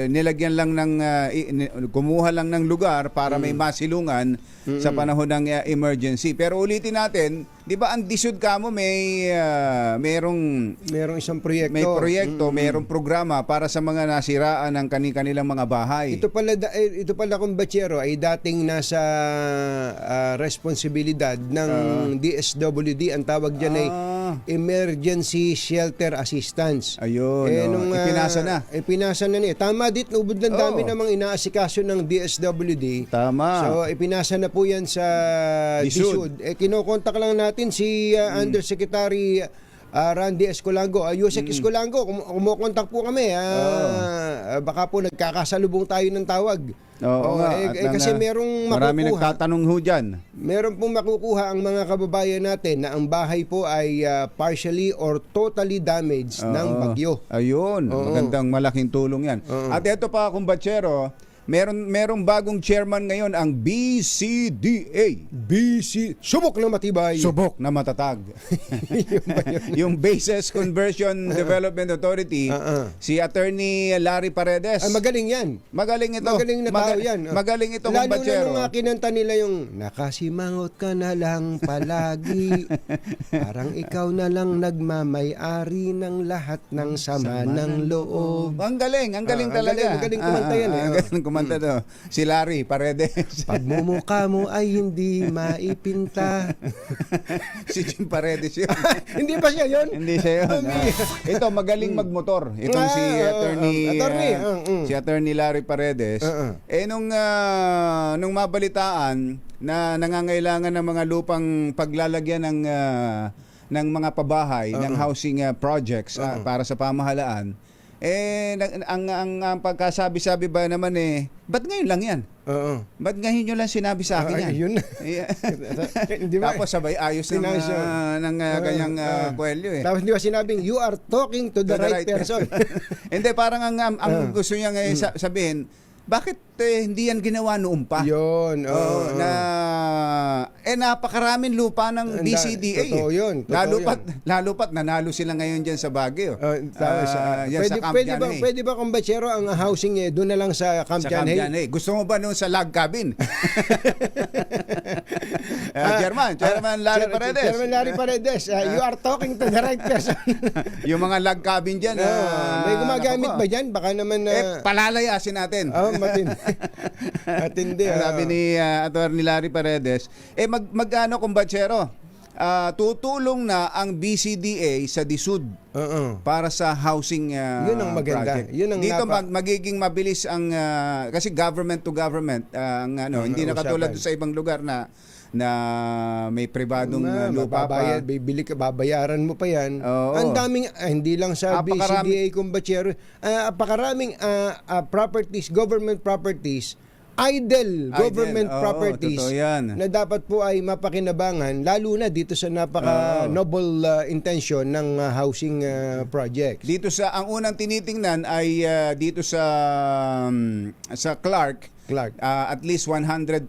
Nilagyan lang ng kumuha lang ng lugar para may masilungan sa panahon ng emergency. Pero ulitin natin, 'di ba ang disud kamo merong Merong isang proyekto. may proyekto, mayroong programa para sa mga nasiraan ng kanilang mga bahay. Ito pala kumbatsero ay dating nasa responsibilidad ng DSWD. Ang tawag diyan ay Emergency Shelter Assistance. Ayun, ipinasa na. Ipinasa na niya. Tama dit, ubod ng dami namang inaasikaso ng DSWD. Tama. So ipinasa na po yan sa DSUD. Kinokontak lang natin si Undersecretary Randy Escolango. Yusek Escolango, kumukontak po kami. Baka po nagkakasalubong tayo ng tawag. Oo nga. Kasi merong marami makukuha. nagtatanong ho dyan. Meron pong makukuha ang mga kababayan natin na ang bahay po ay partially or totally damaged ng bagyo. Ayun, magandang malaking tulong yan. At ito pa, kumbatsero, merong bagong chairman ngayon, ang BCDA. Subok na matibay. Subok na matatag. Yung Bases Conversion Development Authority, si Attorney Larry Paredes. Magaling yan. Magaling ito. Magaling na tao yan. Magaling ito, Lalo kumbatsero. na nung kinanta nila yung nakasimangot ka na lang palagi. Parang ikaw na lang nagmamay-ari ng lahat ng sama ng loob. Ang galing talaga. Magaling kumanta yan. Ang galing kumanta. kumanta to. Si Larry Paredes. Pagmumukha mo ay hindi maipinta. Si Jim Paredes yun. Hindi pa siya yun? Hindi siya yun. Ito, magaling magmotor. Itong si si Attorney Larry Paredes. Nung mabalitaan na nangangailangan ng mga lupang paglalagyan ng mga pabahay, ng housing projects para sa pamahalaan, ang pagkasabi-sabi ba naman ba't ngayon lang yan? Ba't ngayon nyo lang sinabi sa akin yan? Yun. Hindi ba? Tapos sabay ayos ng ganyang kwelyo Tapos di ba sinabing, you are talking to the right person. Hindi, parang ang gusto niya sabihin, bakit hindi yan ginawa noon pa? Yun. Napakaraming lupa ng BCDA. Totoo yun. Lalo pat nanalo sila ngayon dyan sa Baguio. Yan sa Camp Janay. Pwede ba kung Bachero ang housing doon na lang sa Camp Janay? Gusto mo ba noon sa log cabin? Chairman Larry Paredes. Chairman Larry Paredes, you are talking to the right person. Yung mga log cabin dyan. May gumagamit ba dyan? Baka naman... palalayasin natin. Matindi. Sabi ni Atty. Larry Paredes, magano kung Bachero, tutulong na ang BCDA sa DSUD para sa housing yun ang maganda. project. Yun ang dito magiging mabilis ang kasi government to government hindi na katulad sa ibang lugar na may pribadong lupa pa. Babayaran mo pa yan. Ang daming, hindi lang sa BCDA kung Bachero, apakaraming properties, government properties, idle government properties na dapat po ay mapakinabangan, lalo na dito sa napaka-noble intention ng housing projects. Dito ang unang tinitingnan ay dito sa Clark. At least 150,000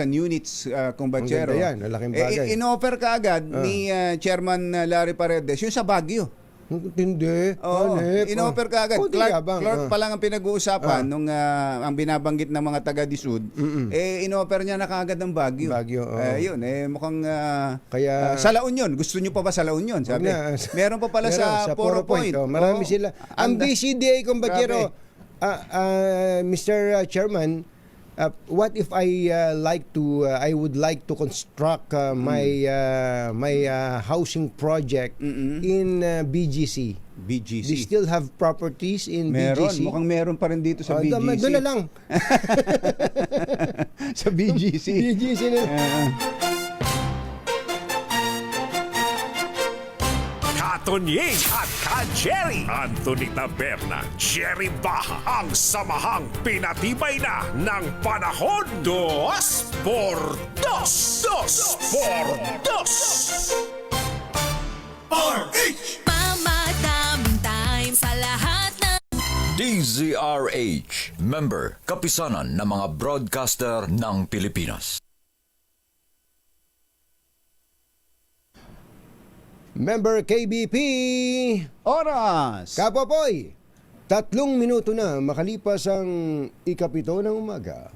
units kung Bachero. Ang ganda yan, malaking bagay. In-offer ka agad ni Chairman Larry Paredes yung sa Baguio. Hindi. In-offer ka agad. Clark pa lang ang pinag-uusapan nung ang binabanggit ng mga taga-DSUD. In-offer niya na kaagad ng Baguio. Yun, mukhang kaya sa La Union. Gusto niyo pa ba sa La Union? Sabi. Meron pa pala sa Poro Point. Marami sila. Ang BCDA kung Bachero, Mr. Chairman, what if I would like to construct my housing project in BGC? BGC. They still have properties in BGC? BGC? Mukhang meron pa rin dito sa BGC. Doon na lang. Sa BGC. BGC na. Tonying at Ka-Jerry, Anthony Taberna, Jerry Baha, ang samahang pinatibay na ng panahon. 2 por 2 por 2 RH! Mamadaming time sa lahat ng DZRH, member, kapisanan ng mga broadcaster ng Pilipinas. Member KBP, Oras! Kapopoy, 3 minuto na makalipas ang 7 ng umaga.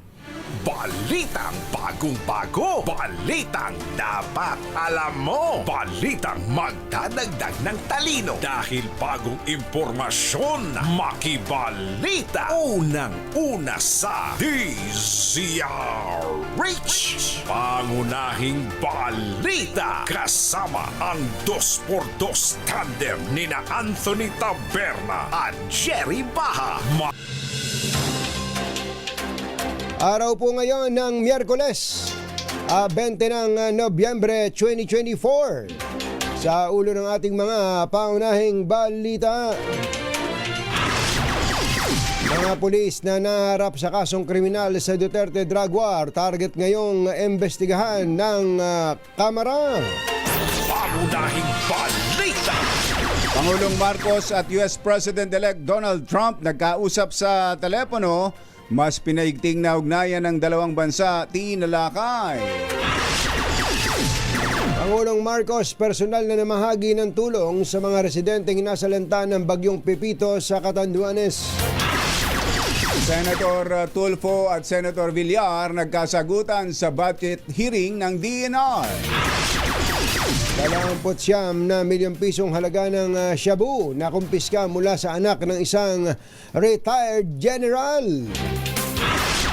Balitang bagong-bago, balitang dapat alam mo, balitang magdadagdag ng talino dahil bagong impormasyon, makibalita, unang-una sa DZRH. Pangunahing balita kasama ang 2x2 tandem nina Anthony Taberna at Jerry Baha. Araw po ngayon ng Miyerkules, 20 ng Nobyembre 2024. Sa ulo ng ating mga pangunahing balita, mga pulis na naharap sa kasong kriminal sa Duterte Drug War, target ngayong imbestigahan ng Kamara. Pangunahing balita. Pangulong Marcos at US President-elect Donald Trump nagkausap sa telepono. Mas pinaigting na ugnayan ng dalawang bansa tinalakay. Pangulong Marcos personal na namahagi ng tulong sa mga residenteng nasalanta ng bagyong Pepito sa Catanduanes. Senator Tulfo at Senator Villar nagkasagutan sa budget hearing ng DNR. 29 na milyong pisong halaga ng shabu na kumpiska mula sa anak ng isang retired general.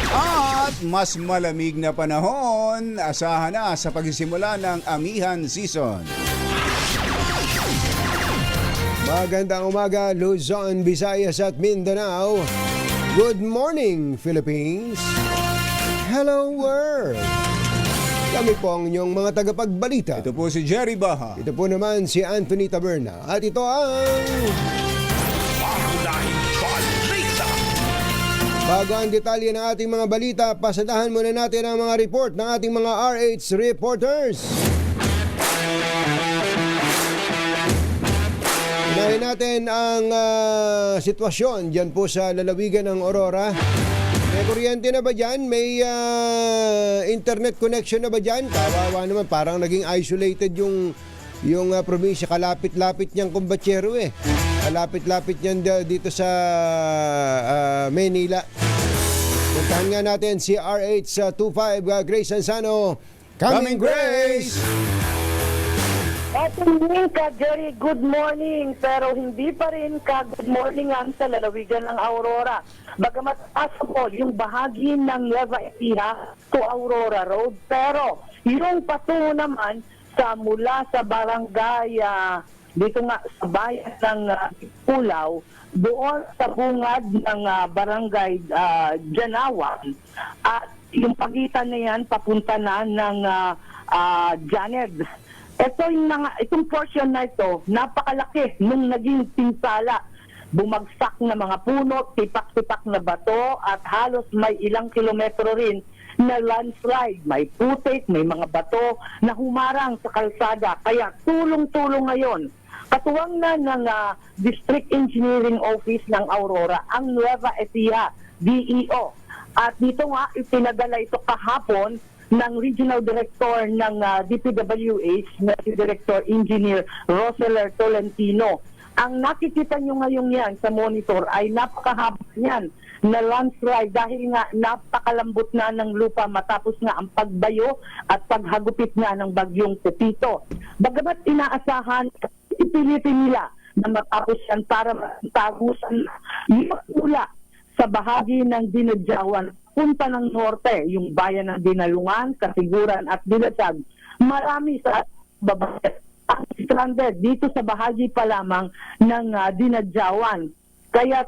At mas malamig na panahon, asahan na sa pagsisimula ng amihan season. Magandang umaga, Luzon, Visayas at Mindanao. Good morning, Philippines. Hello, world. Kami po ang inyong mga tagapagbalita. Ito po si Jerry Baha. Ito po naman si Anthony Taberna. At ito ang... Pangunahing balita. Bago ang detalye ng ating mga balita, pasadahan muna natin ang mga report ng ating mga RH reporters. Unahin natin ang sitwasyon dyan po sa lalawigan ng Aurora. May kuryente na ba dyan? May internet connection na ba dyan? Kawawa naman, parang naging isolated yung probinsya. Kalapit-lapit niyang Kumbatsero eh. Kalapit-lapit niyan dito sa Manila. Puntahan nga natin si RH25 Grace Ansano. Coming Grace! Eto rin ka, Jerry, good morning. Pero hindi pa rin ka good morning ang sa lalawigan ng Aurora. Bagamat asapol yung bahagi ng Nueva Ecija to Aurora Road. Pero yung patungo naman sa mula sa barangay, dito nga sa bayan ng Pulaw, doon sa bungad ng barangay Janawan. At yung pagitan na yan, papunta na ng Janed. Itong portion na ito, napakalaki nung naging pinsala. Bumagsak na mga puno, tipak-tipak na bato at halos may ilang kilometro rin na landslide. May putik, may mga bato na humarang sa kalsada. Kaya tulong-tulong ngayon. Katuwang na ng District Engineering Office ng Aurora, ang Nueva Ecija, DEO. At dito nga, ipinadala ito kahapon ng Regional Director ng DPWH, na si Director Engineer Roseler Tolentino. Ang nakikita nyo ngayon yan sa monitor ay napakahaba yan na landslide dahil nga napakalambot na ng lupa matapos nga ang pagbayo at paghagupit na ng bagyong Pepito. Bagamat inaasahan, ipilitin nila na matapos yan para tagusan yung ula sa bahagi ng Dinadjawan punta ng norte, yung bayan ng Dinalungan, Kasiguran at Dilasag. Marami sa babae ang stranded dito sa bahagi pa lamang ng Dinadjawan. Kaya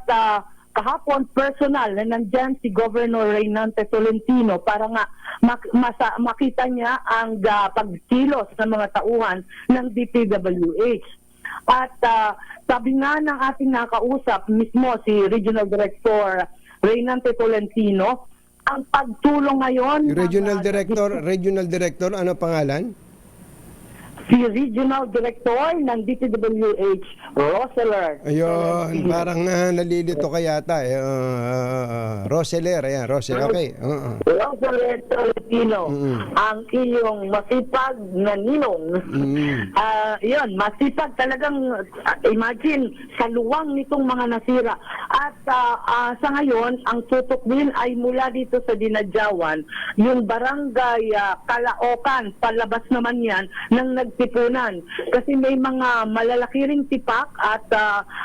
kahapon personal na nandyan si Governor Reynante Tolentino para nga makita niya ang pagkilos ng mga tauhan ng DPWH. At sabi nga ng ating nakausap mismo si Regional Director Reynante Tolentino, ang pagtulong ngayon Regional Director, ano pangalan? Si Regional Director ng DPWH, Roseler. Ayun, parang nalilito ka yata. Roseler, ayan, Roseler, okay. Roseler Tolentino, ang iyong masipag na ninong. Yun, masipag talagang, imagine, sa luwang nitong mga nasira. At sa ngayon, ang tutok din ay mula dito sa Dinadjawan, yung barangay Kalaokan, palabas naman yan, ng nagtipunan. Kasi may mga malalaki ring tipak at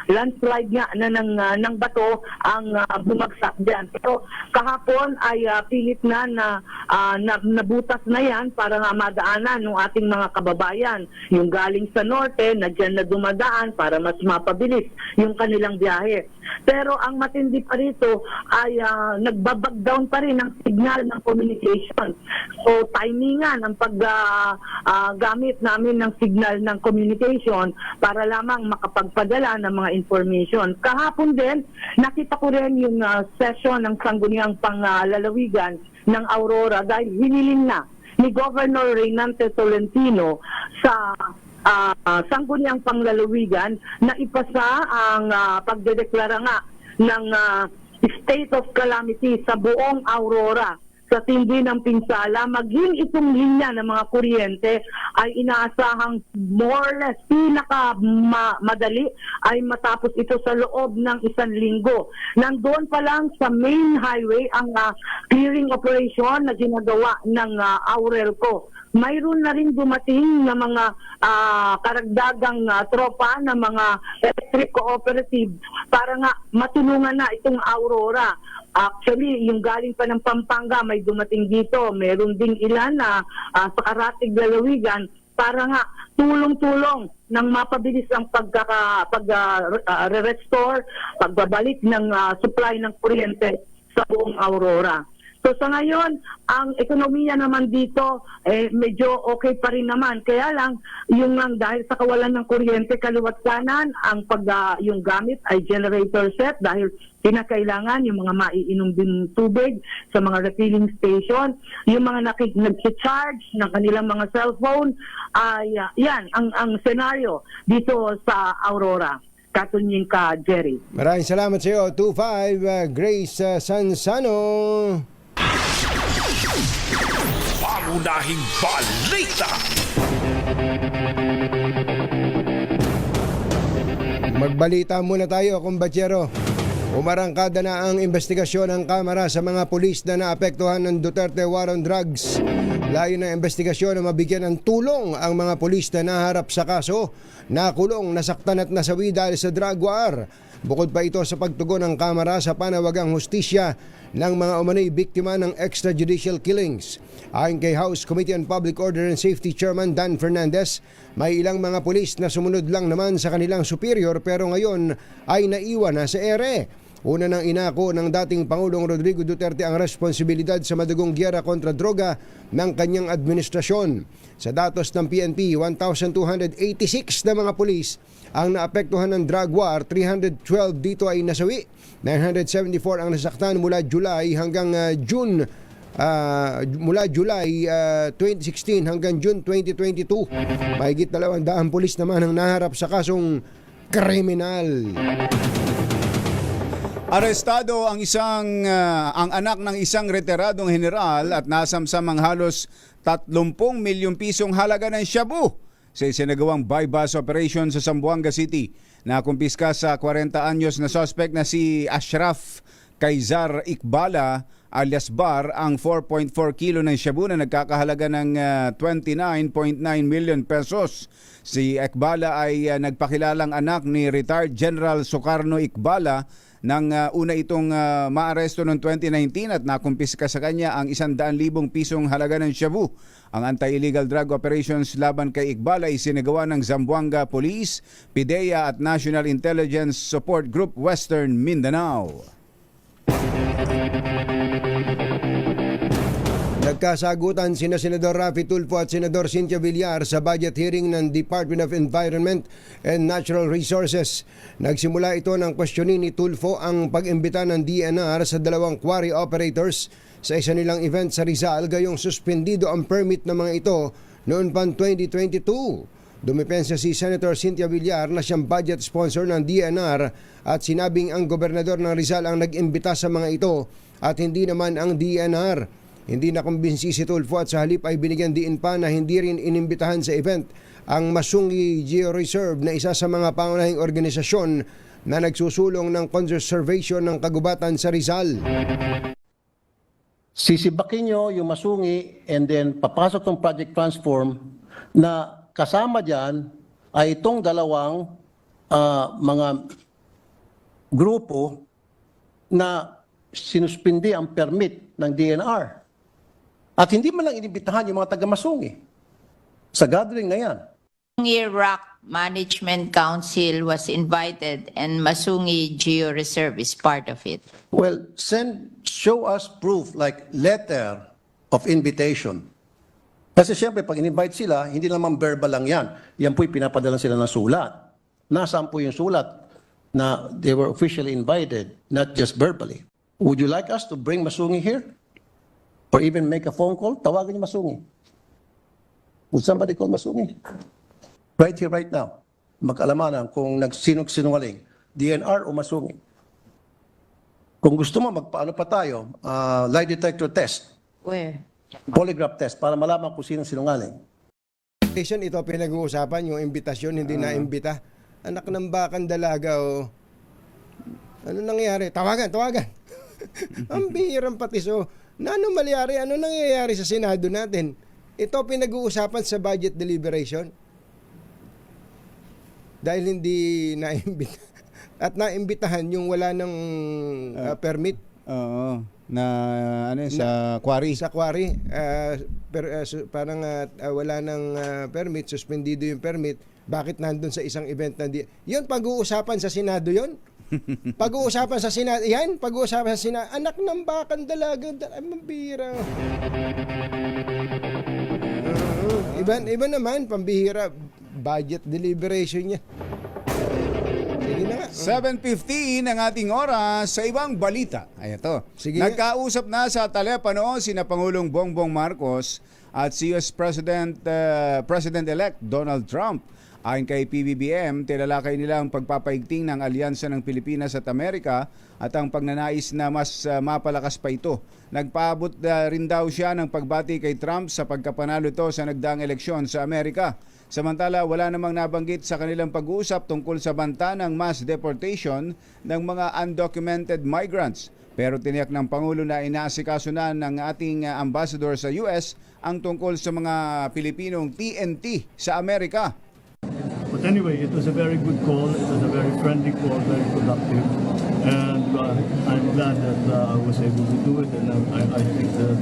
landslide nga na ng bato ang bumagsak dyan. Pero kahapon ay pilit na nabutas na yan para nga madaanan ng ating mga kababayan. Yung galing sa norte na dyan na dumadaan para mas mapabilis yung kanilang biyahe. Pero ang matindi pa rito ay nagbabagdown pa rin ang signal ng communication. So timingan ang paggamit namin ng signal ng communication para lamang makapagpadala ng mga information. Kahapon din, nakita ko rin yung session ng sangguniang panglalawigan ng Aurora dahil hiniling na ni Governor Reynante Tolentino sa sangguniang panglalawigan na ipasa ang pagdedeklara nga ng state of calamity sa buong Aurora sa tindi ng pinsala. Maging itong linya ng mga kuryente ay inaasahang more or less madali ay matapos ito sa loob ng 1 linggo. Nandoon pa lang sa main highway ang clearing operation na ginagawa ng Aurelco. mayroon na rin dumating na mga karagdagang tropa na mga electric cooperative para nga matulungan na itong Aurora. Actually, yung galing pa ng Pampanga may dumating dito. Meron ding ilan na sa Karatig, Lalawigan para nga tulong-tulong nang mapabilis ang pag-restore, pagbabalik ng supply ng kuryente sa buong Aurora. So sa ngayon, ang ekonomiya naman dito medyo okay pa rin naman. Kaya lang yung dahil sa kawalan ng kuryente kaliwat kanan, ang yung gamit ay generator set dahil kinakailangan yung mga maiinom din tubig sa mga refilling station, yung mga nag-charge ng kanilang mga cellphone, yan ang senaryo dito sa Aurora. Katunying ka, Jerry. Maraming salamat sa iyo, 25 Grace Sansano. Pangunahing balita. Magbalita muna tayo, kumbatsero. Umarangkada na ang investigasyon ng Kamara sa mga pulis na naapektuhan ng Duterte War on Drugs. Layo ng investigasyon na mabigyan ng tulong ang mga pulis na naharap sa kaso, nakulong, nasaktan at nasawi dahil sa drug war. Bukod pa ito sa pagtugon ng Kamara sa panawagang hustisya ng mga umano'y biktima ng extrajudicial killings. Ayon kay House Committee on Public Order and Safety Chairman Dan Fernandez, may ilang mga pulis na sumunod lang naman sa kanilang superior pero ngayon ay naiwan na sa ere. Una nang inako ng dating Pangulong Rodrigo Duterte ang responsibilidad sa madugong giyera kontra droga ng kanyang administrasyon. Sa datos ng PNP, 1,286 na mga pulis ang naapektuhan ng drug war, 312 dito ay nasawi, 974 ang nasaktan mula July hanggang June 2016 hanggang June 2022. Mahigit 200 pulis naman ang naharap sa kasong kriminal. Arestado ang anak ng isang retiradong general at nasamsamang halos 30 milyong pisong halaga ng shabu sa isinagawang buy-bust operation sa Zamboanga City. Nakumpiska sa 40 anyos na suspect na si Ashraf Kaizar Iqbala alias Bar ang 4.4 kilo ng shabu na nagkakahalaga ng 29.9 million pesos. Si Iqbala ay nagpakilalang anak ni retired General Sukarno Iqbala nang una itong maaresto noong 2019 at nakumpiska sa kanya ang 100,000 pisong halaga ng shabu. Ang anti-illegal drug operations laban kay Iqbal ay sinagawa ng Zamboanga Police, PIDEA at National Intelligence Support Group Western Mindanao. Nagkasagutan sina Senador Raffy Tulfo at Senador Cynthia Villar sa budget hearing ng Department of Environment and Natural Resources. Nagsimula ito ng questionin ni Tulfo ang pag-imbita ng DNR sa dalawang quarry operators sa isa nilang event sa Rizal, gayong suspendido ang permit ng mga ito noon pang 2022. Dumipensa si Senator Cynthia Villar na siyang budget sponsor ng DNR at sinabing ang gobernador ng Rizal ang nag-imbita sa mga ito at hindi naman ang DNR. Hindi na kumbinsi si Tulfo at sa halip ay binigyan diin pa na hindi rin inimbitahan sa event ang Masungi Georeserve na isa sa mga pangunahing organisasyon na nagsusulong ng conservation ng kagubatan sa Rizal. Sisibakin nyo yung Masungi and then papasok ng Project Transform na kasama dyan ay itong dalawang mga grupo na sinuspindi ang permit ng DNR. At hindi man lang inibitahan yung mga taga-Masungi sa gathering na yan. Masungi Rock Management Council was invited and Masungi Georeserve is part of it. Well, show us proof like letter of invitation. Kasi siyempre pag in-invite sila, hindi naman verbal lang yan. Yan po'y pinapadalan sila ng sulat. Nasaan po yung sulat na they were officially invited, not just verbally. Would you like us to bring Masungi here? Or even make a phone call? Tawagan niyo Masungi. Would somebody call Masungi? Right here, right now. Mag-alamanan kung nagsinungaling, DNR o Masungi. Kung gusto mo, magpaano pa tayo, lie detector test. Where? Polygraph test para malaman kung sino sinungaling. Ito pinag-uusapan, yung imbitasyon, hindi na-imbita. Anak ng bakang dalaga, o ano nangyayari? Tawagan. Ang bihirang patiso. Na ano nangyayari sa Senado natin? ito pinag-uusapan sa budget deliberation. Dahil hindi naimbita at naimbitahan yung wala ng permit Oo. Na ano yun, sa quarry. sa quarry. Parang wala ng permit, suspendido yung permit. Bakit nandun sa isang event na yun, pag-uusapan sa Senado yun? Pag-uusapan sa Senado, yan, pag-uusapan sa Senado, anak ng bakang dalaga, mambihira. Iba naman, pambihira, budget deliberation niya. Sige na nga. 7:15 ang ating oras sa ibang balita. Ay ito. Sige. Nagkausap na sa telepono sina Pangulong Bongbong Marcos at si US President-elect Donald Trump. Ayon kay PBBM, tinalakay nila ang pagpapaigting ng alyansa ng Pilipinas at Amerika at ang pagnanais na mas mapalakas pa ito. Nagpaabot rin daw siya ng pagbati kay Trump sa pagkapanalo ito sa nagdaang eleksyon sa Amerika. Samantala, wala namang nabanggit sa kanilang pag-uusap tungkol sa banta ng mass deportation ng mga undocumented migrants. Pero tiniyak ng Pangulo na inaasikaso na ng ating ambassador sa US ang tungkol sa mga Pilipinong TNT sa Amerika. But anyway, it was a very good call. It was a very friendly call, very productive. And I'm glad that I was able to do it. And I think that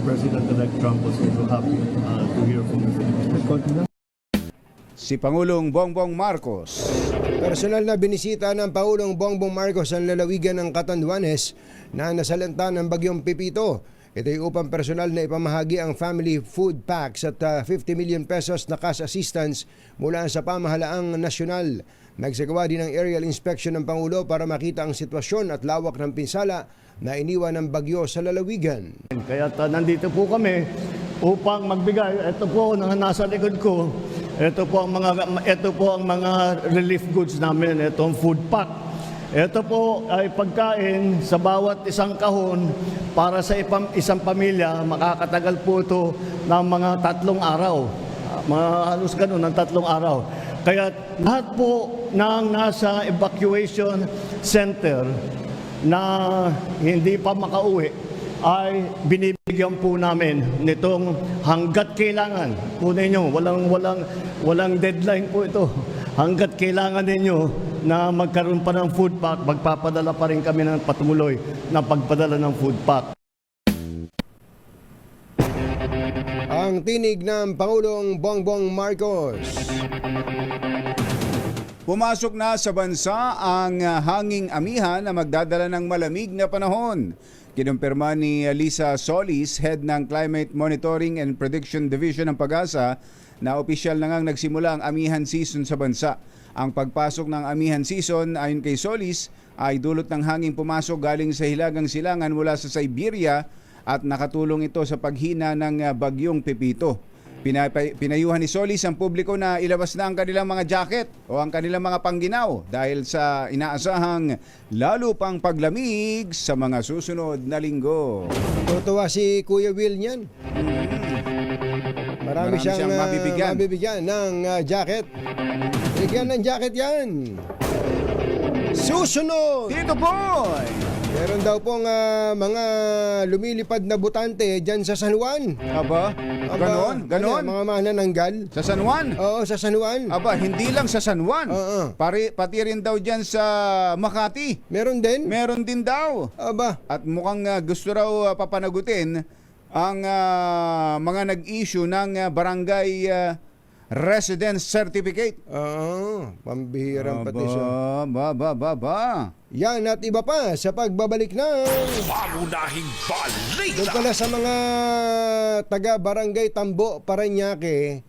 President-elect Trump was also happy to hear from the Philippines. Si Pangulong Bongbong Marcos. Personal na binisita ng Pangulong Bongbong Marcos ang lalawigan ng Catanduanes na nasalanta ng bagyong Pipito. Ito ay upang personal na ipamahagi ang family food packs at 50 million pesos na cash assistance mula sa pamahalaang nasyonal. Nagsagawa din ng aerial inspection ng Pangulo para makita ang sitwasyon at lawak ng pinsala na iniwan ng bagyo sa lalawigan. Kaya nandito po kami upang magbigay. Ito po na nasa likod ko. Ito po ang mga relief goods namin. Ito ang food pack. Ito po ay pagkain sa bawat isang kahon para sa isang pamilya. Makakatagal po ito ng mga 3 araw. Mga halos ganun ng 3 araw. Kaya lahat po ng nasa evacuation center na hindi pa makauwi ay binibigyan po namin nitong hanggat kailangan po ninyo. Walang deadline po ito. Hanggat kailangan ninyo na magkaroon pa ng food pack, magpapadala pa rin kami ng patuloy na pagpadala ng food pack. Ang tinig ng Pangulong Bongbong Marcos. Pumasok na sa bansa ang hanging amihan na magdadala ng malamig na panahon. Kinumpirma ni Lisa Solis, head ng Climate Monitoring and Prediction Division ng Pag-asa, na opisyal na ngang nagsimula ang amihan season sa bansa. Ang pagpasok ng amihan season ayon kay Solis ay dulot ng hanging pumasok galing sa hilagang silangan mula sa Siberia at nakatulong ito sa paghina ng bagyong Pipito. Pinayuhan ni Solis ang publiko na ilabas na ang kanilang mga jacket o ang kanilang mga pangginaw dahil sa inaasahang lalo pang paglamig sa mga susunod na linggo. Tutuwa si Kuya Will niyan. Marami siyang mabibigyan ng jacket. Bigyan ng jacket yan. Susunod! Dito boy! Meron daw pong mga lumilipad na butante dyan sa San Juan. Aba? Ganon? Mga manananggal. Sa San Juan? Oo, sa San Juan. Aba, hindi lang sa San Juan. Oo. Pati rin daw dyan sa Makati. Meron din? Meron din daw. Aba. At mukhang gusto raw papanagutin ang mga nag-issue ng barangay residence certificate. Oo, pambihirang patisyon. Ba. Yan at iba pa sa pagbabalik ng Pangunahing balita. doon pala sa mga taga-barangay Tambo, Parañaque,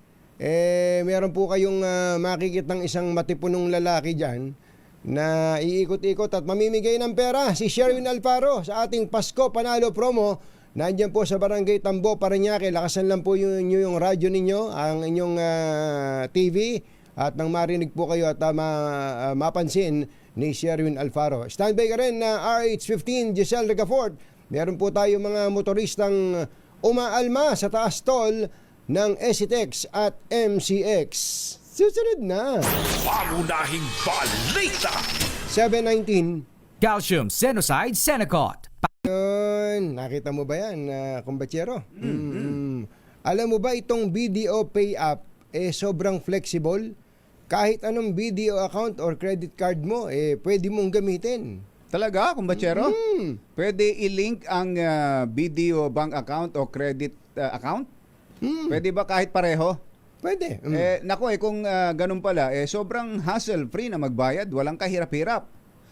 meron po kayong makikitang isang matipunong lalaki dyan na iikot-ikot at mamimigay ng pera. Si Sherwin Alfaro sa ating Pasko Panalo Promo. Nandiyan po sa Barangay Tambo, Parañaque. Lakasan lang po yung radyo ninyo, ang inyong TV, at nang marinig po kayo at mapansin ni Sherwin Alfaro. Standby ka rin na RH15 Giselle Regafort. Meron po tayo mga motoristang umaalma sa taas tol ng SCTEX at MCX. Susunod na. Pangunahing balita. 719. Calcium Senoside Senocot. Nakita mo ba yan, kumbatsero? Alam mo ba itong BDO Pay app sobrang flexible? Kahit anong BDO account or credit card mo pwede mong gamitin. Talaga, kumbachero? Pwede i-link ang BDO bank account o credit account? Pwede ba kahit pareho? Pwede. Kung ganun pala, sobrang hassle-free na magbayad, walang kahirap-hirap.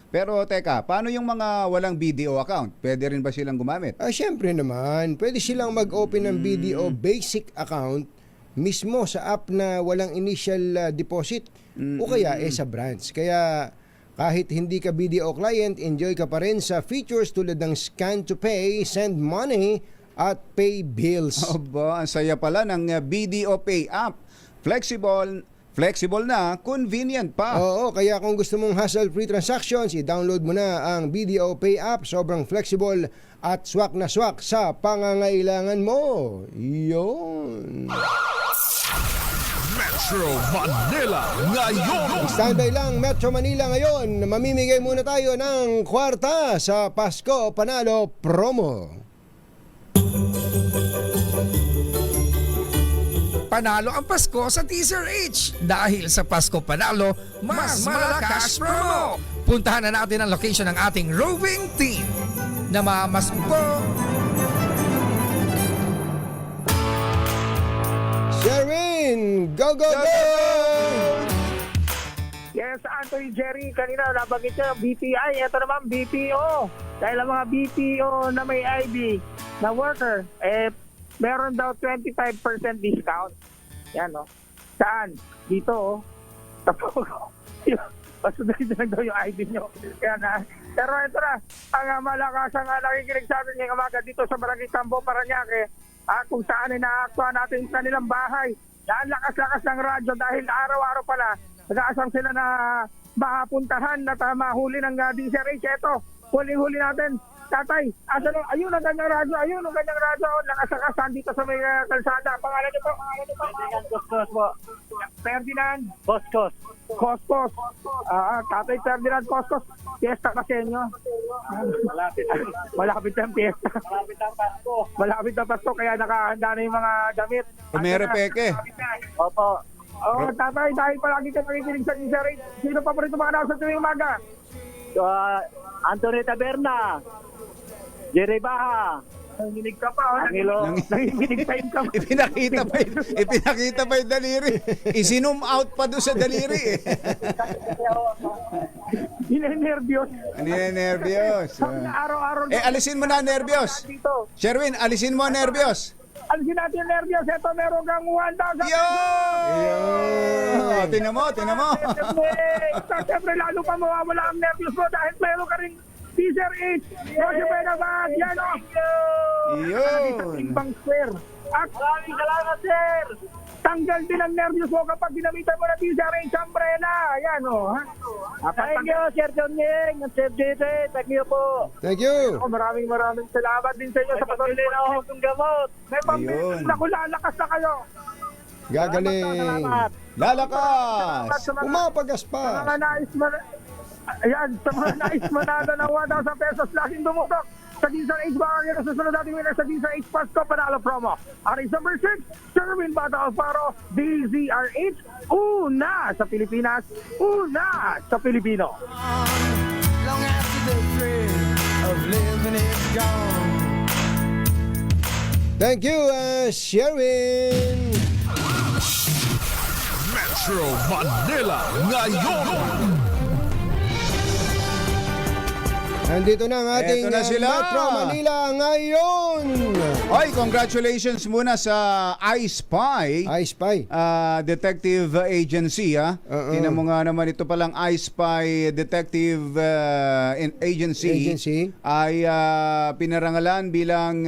Pero teka, paano yung mga walang BDO account? Pwede rin ba silang gumamit? Siyempre naman, pwede silang mag-open ng BDO basic account mismo sa app na walang initial deposit o kaya sa branch. Kaya kahit hindi ka BDO client, enjoy ka pa rin sa features tulad ng scan to pay, send money, at pay bills. Aba, ang saya pala ng BDO Pay app. Flexible na, convenient pa. Oo, kaya kung gusto mong hassle-free transactions, i-download mo na ang BDO Pay app. Sobrang flexible at swak na swak sa pangangailangan mo. Yun. Metro Manila ngayon. Standby lang, Metro Manila ngayon. Mamimigay muna tayo ng kwarta sa Pasko Panalo Promo. Panalo ang Pasko sa Teaser H. Dahil sa Pasko Panalo, mas malakas promo. Puntahan na natin ang location ng ating roving team. Namamaspo. Sherwin, go, go, go! Yes, Anthony Jerry, kanina nabanggit niya BPI, ito naman BPO. Dahil ang mga BPO na may ID na worker, meron daw 25% discount. Yan, no? Saan? Dito, oh. Tapos, pasunod lang daw yung ID nyo. Yan, ha? Pero ito na, ang malakas ang nakikinig sa atin ngayong umaga dito sa Barangay Tambo, Parañaque, kung saan ay naaaktuhan natin sa kanilang bahay. Yan, lakas-lakas ng radyo dahil araw-araw pala, nag-aasam sila na makapuntahan at mahuli ng DCRH. Ito, huli-huli natin. Tatay, ayun ang ganyang radyo, nakasakasan dito sa may kalsada. Pangalan niyo po? Koskos po. Ferdinand? Koskos. Tatay Ferdinand Koskos. Fiesta pa sa inyo. Malapit ang fiesta. Malapit ang Pasko, kaya nakahanda na yung mga damit. Umere peke. Opo. Tatay, dahil palagi ka nakikinig sa DCRH, sino pa po rito mga nasa tuwing umaga? Anthony Taberna. Jerry Baha. Nanginig ka pa. Nanginig time ka pa. Ipinakita pa yung daliri. Isinum out pa doon sa daliri. Ninenervyos. Araw-araw. Alisin mo na nervyos. Sherwin, alisin mo nervyos. Alisin natin yung nervyos. Ito, meron kang 1,000 pesos. Tinan mo. Siyempre, lalo pa mawawala ang nervyos mo dahil meron ka rin Teaser H. Jose Benabag. Yan, o. Yun. Timbang square. At maraming salamat, sir. Tanggal din ang nervyos mo kapag ginamitan mo na Teaser H umbrella. Yan, o. Thank you, Sir Jonyeng. At Sir JJ. Thank you po. Thank you. Maraming salamat din sa inyo sa patuloy na ako ng gamot. May pambilis na kung lalakas na kayo. Gagaling. Lalakas. Umapagas pa. Sa mga nais manada ng 1,000 pesos, laging dumutok sa Teaser H. Baka kayo nasusunod natin winner sa Teaser H Pasko Panalo Promo. Aris number 6, Sherwin Bata Alfaro, DZRH, una sa Pilipinas, una sa Pilipino. Long after the thrill of living is gone. Thank you, Sherwin. Metro Manila ngayon. Nandito na ang ating Eto na sila. Metro Manila ngayon. Oy, congratulations muna sa iSpy. Detective Agency, ha? Tingnan mo nga naman, ito palang iSpy Detective Agency ay pinarangalan bilang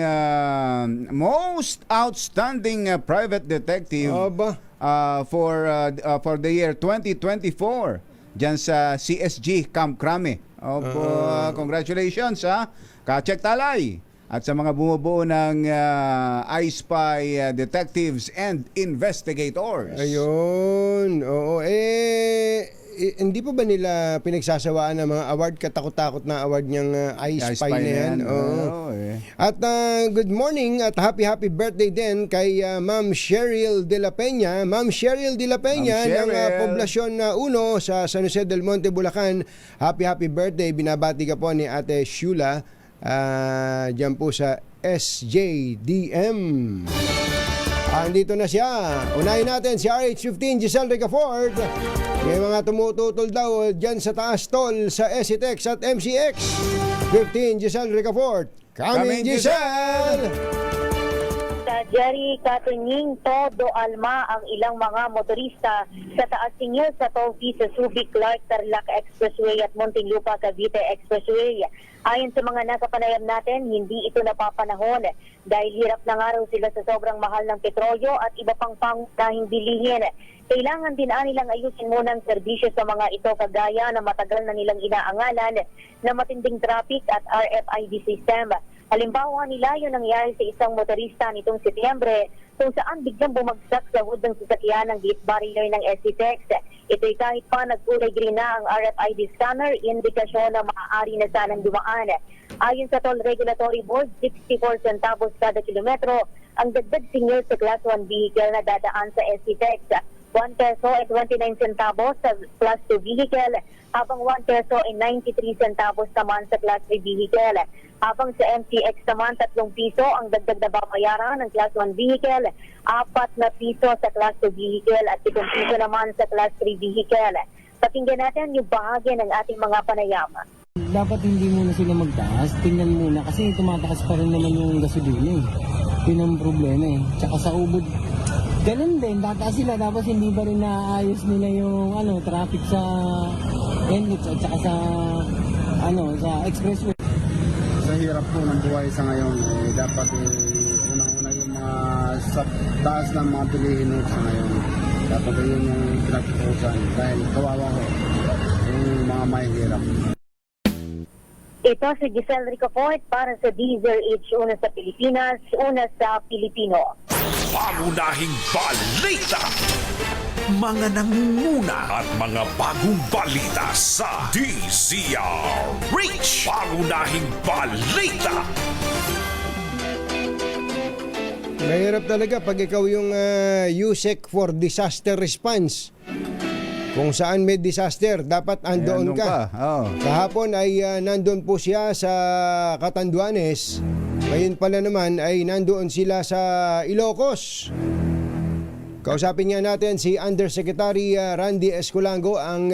most outstanding private detective for the year 2024 dyan sa CSG Camp Crame. Congratulations, ha? Ka-check talay. At sa mga bumubuo ng iSpy Detectives and Investigators. Ayun. Oo. hindi po ba nila pinagsasawaan ng mga award, katakot-takot na award niyang I Spy na yan? Oo. At good morning at happy birthday din kay Ma'am Cheryl De La Peña. Ma'am Cheryl De La Peña Ma'am ng Cheryl. Poblasyon 1 sa San Jose del Monte, Bulacan. Happy birthday. Binabati ka po ni Ate Shula dyan po sa SJDM. Andito na siya. Unahin natin si RH15 Giselle Ricafort. May mga tumututol daw dyan sa taas tol sa SCTEX at MCX. 15 Giselle Ricafort. Coming Giselle! Sa Jerry Katunying, todo alma ang ilang mga motorista sa taas singil sa toll fee sa Subic, Clark, Tarlac Expressway at Muntinlupa, Cavite Expressway. Ayon sa mga nakapanayam natin, hindi ito napapanahon dahil hirap na nga raw sila sa sobrang mahal ng petrolyo at iba pang pangunahing bilihin. Kailangan din nilang ayusin muna ang serbisyo sa mga ito kagaya na matagal na nilang inaangalan na matinding traffic at RFID system. Halimbawa nila yung nangyari sa isang motorista nitong Setyembre kung saan biglang bumagsak sa hood ng sasakyan ng gate barrier ng SCTEX. Ito'y kahit pa nagkulay green na ang RFID scanner, indikasyon na maaari na sanang dumaan. Ayon sa Toll Regulatory Board, 64 centavos kada kilometro ang dagdag singil sa Class 1 vehicle na dadaan sa SCTEX. 1 peso at 29 centavos sa Class 2 vehicle, habang 1 peso at 93 centavos naman sa Class 3 vehicle. Habang sa MCX naman, 3 piso ang dagdag na babayaran ng Class 1 vehicle, 4 na piso sa Class 2 vehicle at 7 piso naman sa Class 3 vehicle. Pakinggan natin yung bahagi ng ating mga panayam. Dapat hindi muna sila magtaas, tingnan muna kasi tumataas pa rin naman yung gasolina eh. Yun ang problema eh. Tsaka sa ubod, ganun din, tataas sila tapos hindi pa rin naayos nila yung traffic sa NH at tsaka sa sa expressway. Sa hirap po ng buhay sa ngayon, dapat unang-una yung mga sa taas ng mga bilihin sa ngayon. Dapat yun yung pinagpupusan dahil kawawa ko yung mga mahihirap. Ito si Giselle Ricafort para sa DZRH, una sa Pilipinas, una sa Pilipino. Pangunahing balita, mga nangunguna at mga bagong balita sa DZRH. Pangunahing balita. Mahirap talaga pag ikaw yung USEC for Disaster Response. Kung saan may disaster, dapat andoon ka. Kahapon ay nandoon po siya sa Catanduanes. Ngayon pala naman ay nandoon sila sa Ilocos. Kausapin nga natin si Undersecretary Randy Escolango, ang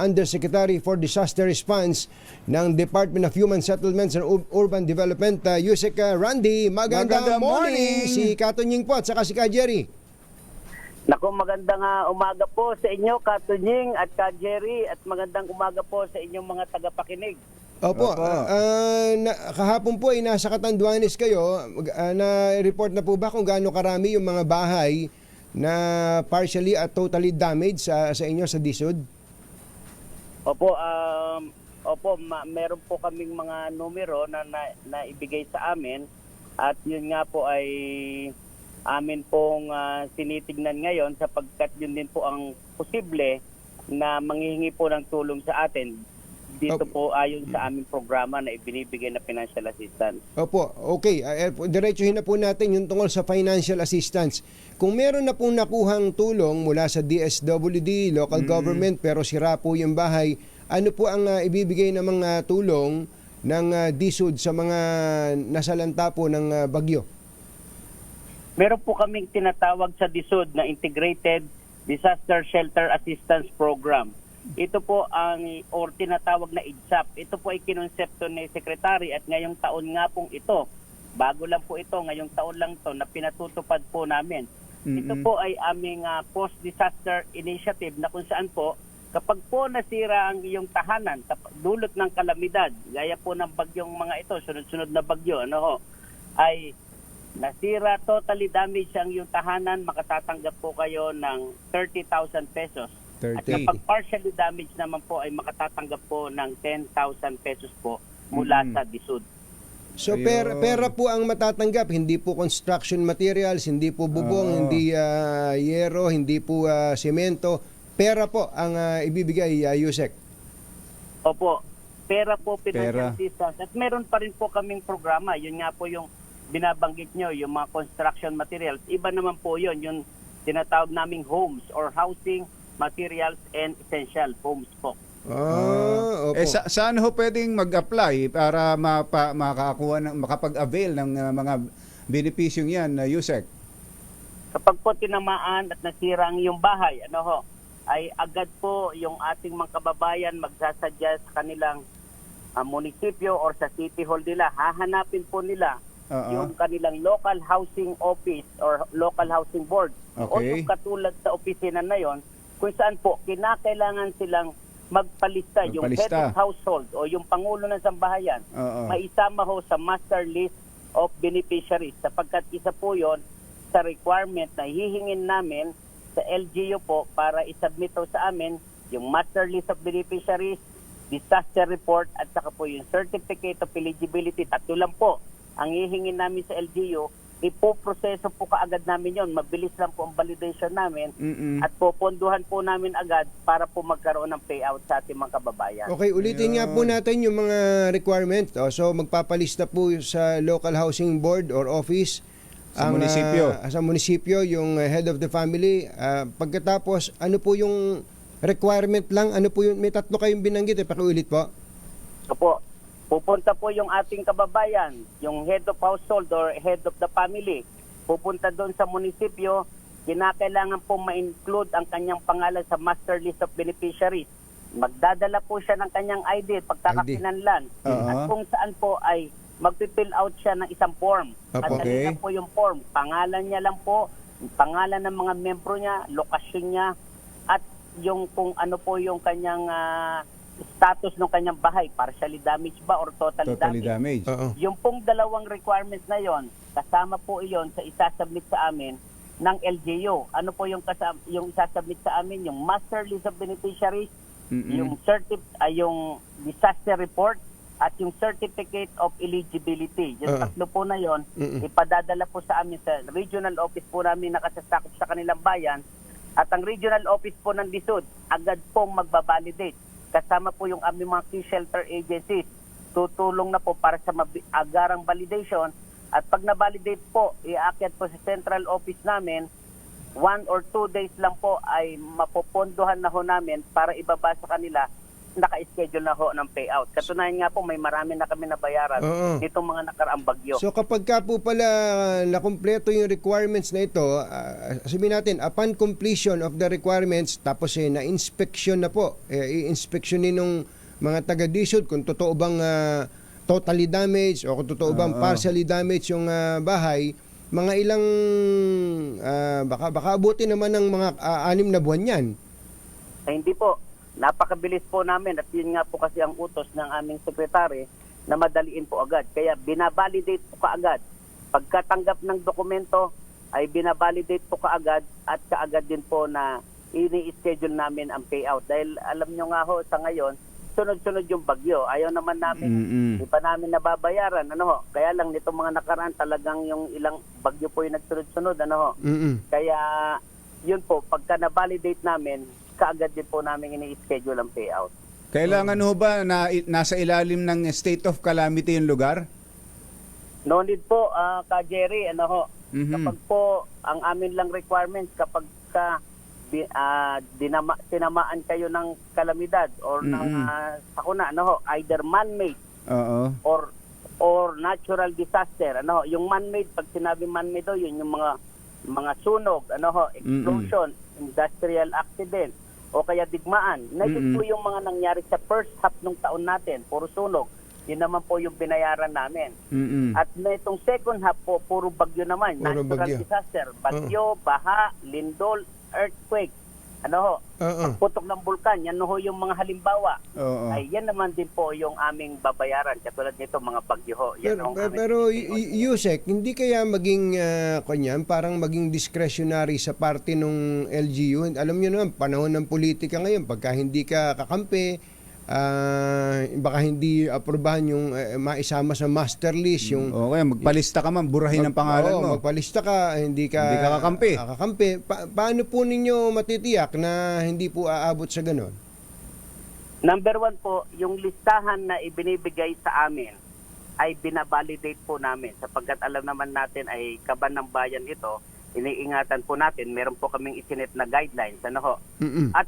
Undersecretary for Disaster Response ng Department of Human Settlements and Urban Development. Yusek Randy, magandang morning! Si Katunying po at saka si Ka Jerry. Naku, magandang umaga po sa inyo, Katunying at Ka Jerry, at magandang umaga po sa inyong mga tagapakinig. Opo, kahapon po ay nasa Catanduanes kayo. Na-report na po ba kung gaano karami yung mga bahay na partially at totally damaged sa inyo sa DSUD? Opo, meron po kaming mga numero na ibigay sa amin, at yun nga po ay amin pong tinitignan ngayon sapagkat yun din po ang posible na manghihingi po ng tulong sa atin dito po ayon sa aming programa na ibinibigay na financial assistance. Opo, okay. Diretsuhin na po natin yung tungkol sa financial assistance. Kung meron na pong nakuhang tulong mula sa DSWD, local government, pero sira po yung bahay, ano po ang ibibigay na mga tulong ng DSUD sa mga nasalanta po ng bagyo? Meron po kaming tinatawag sa DSUD na Integrated Disaster Shelter Assistance Program. Ito po or tinatawag na IDSAP. Ito po ay kinonsepto ni Secretary at ngayong taon nga pong ito, bago lang po ito, ngayong taon lang to na pinatutupad po namin. Ito po ay aming post-disaster initiative na kung saan po, kapag po nasira ang iyong tahanan, dulot ng kalamidad, gaya po ng bagyong mga ito, sunod-sunod na bagyo, ay nasira, totally damaged ang iyong tahanan, makatatanggap po kayo ng 30,000 pesos. 30. At kapag partially damaged naman po ay makatatanggap po ng 10,000 pesos po mula sa DSUD. So pera po ang matatanggap, hindi po construction materials, hindi po bubong, hindi yero, hindi po semento, pera po ang ibibigay, Yusek. Opo, pera po, Pera. financial assistance. At meron pa rin po kaming programa. Yun nga po yung binabanggit nyo, yung mga construction materials. Iba naman po yun, yung tinatawag naming homes or housing materials and essential homes po. Opo. Saan ho pwedeng mag-apply para makapag-avail ng mga benepisyong yan, Yusek? Kapag po tinamaan at nasira ang iyong bahay, ay agad po yung ating mga kababayan magsasadya sa kanilang munisipyo or sa city hall nila. Hahanapin po nila yung kanilang local housing office or local housing board. O Okay. yung katulad sa opisina na yon, kung saan po kinakailangan silang magpalista, yung head Magpalista. of household o yung pangulo ng sambahayan, Oo. maisama ho sa master list of beneficiaries sapagkat isa po yon sa requirement na hihingin namin sa LGU po para isubmit ho sa amin yung master list of beneficiaries, disaster report at saka po yung certificate of eligibility. Tatlo lang po ang hihingin namin sa LGU. Ipoproseso po kaagad namin yon. Mabilis lang po ang validation namin at poponduhan po namin agad para po magkaroon ng payout sa ating mga kababayan. Okay, ulitin nga po natin yung mga requirements. So magpapalista po sa local housing board or office Sa munisipyo. Sa munisipyo yung head of the family. Pagkatapos ano po yung requirement lang? Ano po yung may tatlo kayong binanggit pakiulit po. Opo. Pupunta po yung ating kababayan, yung head of household or head of the family. Pupunta doon sa munisipyo, kinakailangan po ma-include ang kanyang pangalan sa master list of beneficiaries. Magdadala po siya ng kanyang ID, pagkakakinanlan. At kung saan po ay magpifill out siya ng isang form. At Okay. po yung form. Pangalan niya lang po, pangalan ng mga membro niya, lokasyon niya, at yung kung ano po yung kanyang status ng kanyang bahay, partially damaged ba or totally damaged. Yung pong dalawang requirements na yon, kasama po iyon sa isasubmit sa amin ng LGU. Ano po yung isasubmit sa amin? Yung master list of beneficiaries, yung yung disaster report, at yung certificate of eligibility. Yung tatlo po na yon, ipadadala po sa amin sa regional office po namin nakasasakop sa kanilang bayan. At ang regional office po ng DSUD, agad pong magbabalidate. Kasama po yung aming mga key shelter agencies. Tutulong na po para sa agarang validation. At pag na-validate po, iakyat po sa central office namin, 1 or 2 days lang po ay mapopondohan na ho namin para ibaba sa kanila, naka-schedule na ho ng payout. Katunayan nga po, may marami na kami nabayaran nitong mga nakaraang bagyo. So kapag ka po pala nakumpleto yung requirements na ito, sabihin natin, upon completion of the requirements, tapos na-inspection na po, i-inspectionin ng mga taga-DSUD kung totoo bang totally damaged o kung totoo bang partially damaged yung bahay, mga ilang, baka abutin naman ng mga 6 na buwan yan. Ay, hindi po. Napakabilis po namin at yun nga po kasi ang utos ng aming sekretary na madaliin po agad. Kaya binabalidate po kaagad. Pagkatanggap ng dokumento ay binabalidate po kaagad at kaagad din po na ini-schedule namin ang payout. Dahil alam nyo nga ho sa ngayon, sunod-sunod yung bagyo. Ayaw naman namin, di pa namin nababayaran. Kaya lang nitong mga nakaraan talagang yung ilang bagyo po yung nagsunod-sunod. Kaya yun po, pagka na-validate namin, kaagad din po namin ini-schedule ang payout. Kailangan ho ba na nasa ilalim ng state of calamity yung lugar? No need po, Ka Jerry, kapag po ang amin lang requirements kapag tinamaan kayo ng kalamidad or ng sakuna, either man-made or natural disaster. Yung man-made, pag sinabi man-made, yun yung mga sunog, explosion, industrial accident, o kaya digmaan. Na yun po yung mga nangyari sa first half ng taon natin, puro sunog. Yun naman po yung binayaran namin. At na itong second half po, puro bagyo naman. Natural disaster, bagyo, baha, lindol, earthquake. Putok ng bulkan, yan ho yung mga halimbawa. Ay yan naman din po yung aming babayaran. Katulad nito, mga bagyo ho. Pero Yusek, hindi kaya maging parang maging discretionary sa parte ng LGU? Alam niyo naman, panahon ng politika ngayon, pagka hindi ka kakampi, baka hindi aprobahan yung maisama sa master list yung Okay, magpalista ka man, burahin ang pangalan oo, mo. magpalista ka, hindi ka kakampi. Paano po ninyo matitiyak na hindi po aabot sa ganon? Number 1 po, yung listahan na ibinibigay sa amin ay binabalidate po namin sapagkat alam naman natin ay kaban ng bayan ito, iniingatan po natin, meron po kaming isinet na guidelines, ano ho. At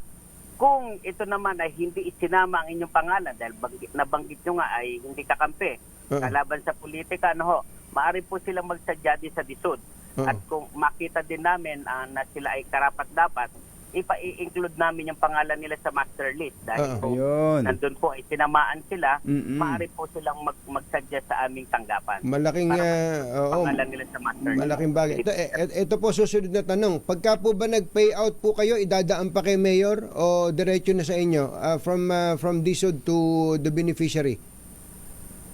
kung ito naman ay hindi isinama ang inyong pangalan dahil nabanggit nyo nga ay hindi kakampi, kalaban sa politika, ano ho, maaari po silang magsadya din sa DSUD. At kung makita din namin na sila ay karapat-dapat, ipa-include namin yung pangalan nila sa master list dahil kung nandun po ay tinamaan sila, maaari po silang magsadya sa aming tanggapan. Malaking pangalan nila sa master list. malaking bagay. Ito po susunod na tanong. Pagka po ba nag-payout po kayo, idadaan pa kay Mayor o diretso na sa inyo from DSUD to the beneficiary?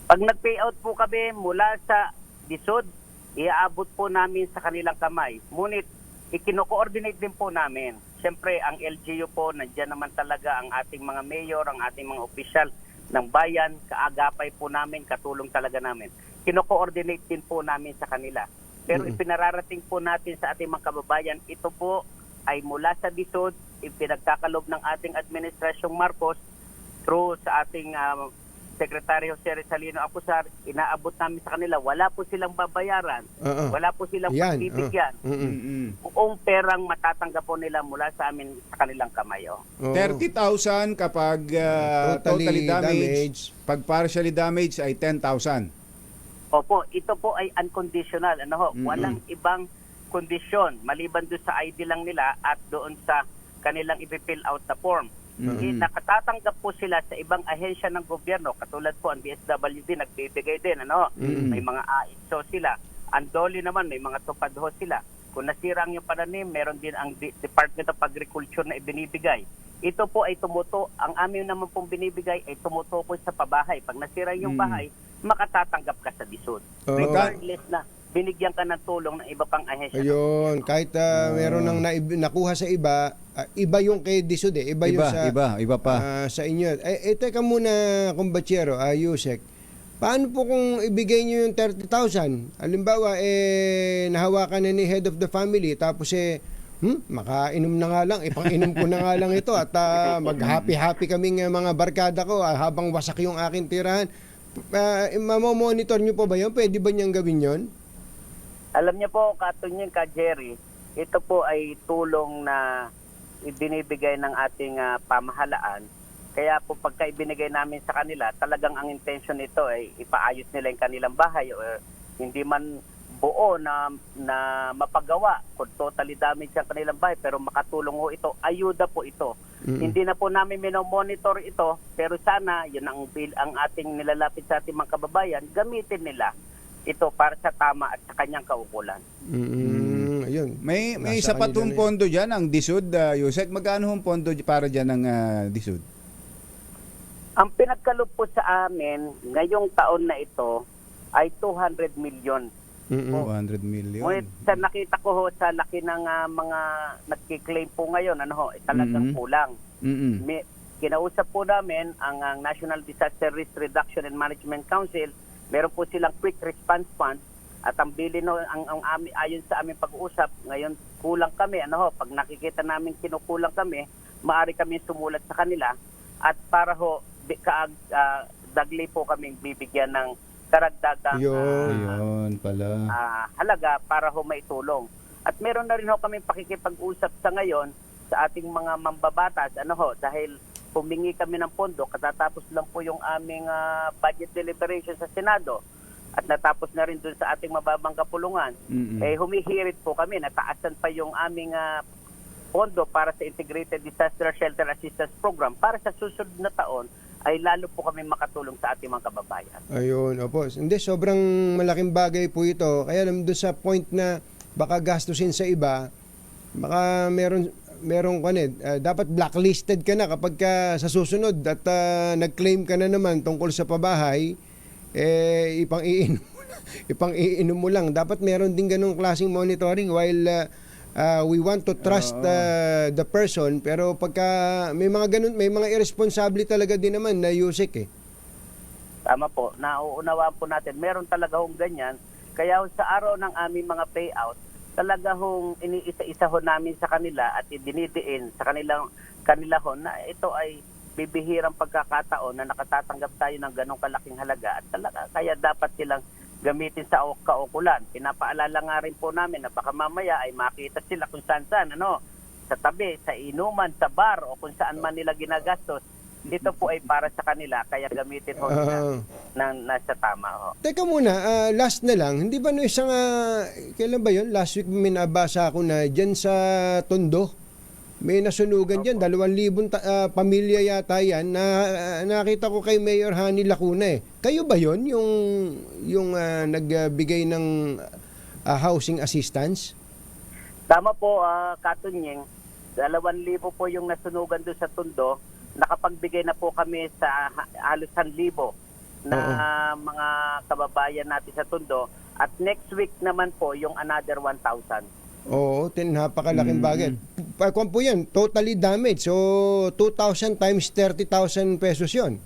Pag nag-payout po kami mula sa DSUD, iaabot po namin sa kanilang kamay. Ngunit ikino-coordinate din po namin. Siyempre, ang LGU po, nandiyan naman talaga ang ating mga mayor, ang ating mga opisyal ng bayan, kaagapay po namin, katulong talaga namin. Kino-coordinate din po namin sa kanila. Pero ipinararating po natin sa ating mga kababayan, ito po ay mula sa DSUD, ipinagkakalob ng ating Administrasyong Marcos through sa ating Secretary Jose Rizalino Acusar, inaabot namin sa kanila, wala po silang babayaran, wala po silang pagbibigyan. Buong perang matatanggap po nila mula sa amin sa kanilang kamay. 30,000 kapag totally damaged. Pag partially damaged ay 10,000. Opo, ito po ay unconditional. Walang ibang kondisyon maliban doon sa ID lang nila at doon sa kanilang ipifill out na form. Nakatatanggap po sila sa ibang ahensya ng gobyerno, katulad po ang DSWD nagbibigay din, may mga AISO sila, ang DOLE naman may mga tupad ho sila. Kung nasira ang yung pananim, meron din ang Department of Agriculture na ibinibigay. Ito po ay ang amin naman pong binibigay ay tumutukoy sa pabahay. Pag nasira yung bahay, makatatanggap ka sa DSUD. Regardless na binigyan ka ng tulong ng iba pang ahensya. Ayun, kahit meron nang nakuha sa iba, iba yung kay DSUD iba yung iba pa. Sa inyo. Teka muna, kumbatsero, Yusek. Paano po kung ibigay niyo yung 30,000? Halimbawa, nahawakan na ni head of the family, tapos makainom na nga lang, ipang-inom ko na nga lang ito at mag-happy-happy kaming mga barkada ko habang wasak yung aking tirahan. Mamomonitor niyo po ba yun? Pwede ba niyang gawin yun? Alam niyo po, Katunyin, Jerry, ito po ay tulong na ibinibigay ng ating pamahalaan. Kaya po pagka ibinigay namin sa kanila, talagang ang intention nito ay ipaayos nila yung kanilang bahay o hindi man buo na mapagawa kung totally damage ang kanilang bahay, pero makatulong ho ito, ayuda po ito. Hindi na po namin minomonitor ito, pero sana yun ang ating nilalapit sa ating mga kababayan, gamitin nila ito para sa tama at sa kanyang kaukulan. Ayun. May sapat hong pondo dyan ang DSUD, Yusek. Magkano hong pondo para dyan ng DSUD? Ang pinagkaloob po sa amin ngayong taon na ito ay 200 million. 200 million. Ngunit sa nakita ko ho, sa laki ng mga nagkiklaim po ngayon, talagang kulang. Kinausap po namin ang National Disaster Risk Reduction and Management Council. Meron po silang quick response fund at ang bilin ayon sa aming pag-uusap, ngayon kulang kami. Pag nakikita namin kinukulang kami, maaari kami sumulat sa kanila at para ho dagli po kaming bibigyan ng karagdagang halaga para ho maitulong. At meron na rin ho kami pakikipag-usap sa ngayon sa ating mga mambabatas dahil humingi kami ng pondo, katatapos lang po yung aming budget deliberation sa Senado at natapos na rin dun sa ating mababang kapulungan. Humihirit po kami, nataasan pa yung aming pondo para sa Integrated Disaster Shelter Assistance Program para sa susunod na taon ay lalo po kami makatulong sa ating mga kababayan. Ayun, opo. Hindi, sobrang malaking bagay po ito. Kaya naman doon sa point na baka gastusin sa iba, baka merong dapat blacklisted ka na kapag sa susunod at nag-claim ka na naman tungkol sa pabahay, ipang-iinom mo lang. Dapat meron din ganung klaseng monitoring while We want to trust the person, pero pagka may mga ganun, may mga irresponsible talaga din naman na Yusek eh. Tama po, nauunawaan po natin. Meron talaga hong ganyan. Kaya sa araw ng aming mga payout, talaga hong iniisa-isa ho namin sa kanila at idinidiin sa kanila ho na ito ay bibihirang pagkakataon na nakatatanggap tayo ng ganong kalaking halaga at talaga kaya dapat silang gamitin sa kaukulan. Pinapaalala nga rin po namin na baka mamaya ay makita sila kung saan-saan, sa tabi, sa inuman, sa bar o kung saan man nila ginagastos. Dito po ay para sa kanila, kaya gamitin ho nila ng nasa tama ho. Teka muna, last na lang, hindi ba no isang, kailan ba yun? Last week may nabasa ako na dyan sa Tondo, may nasunugan dyan, 2,000 pamilya yata yan, na nakita ko kay Mayor Hani Lacuna eh. Kayo ba yun, yung nagbigay ng housing assistance? Tama po, Katunyeng, 2,000 po yung nasunugan doon sa Tondo. Nakapagbigay na po kami sa halos 1,000 na mga kababayan natin sa Tondo. At next week naman po yung another 1,000. Oo, napakalaking bagay. Kung po yan, totally damaged. So, 2,000 times 30,000 pesos yun.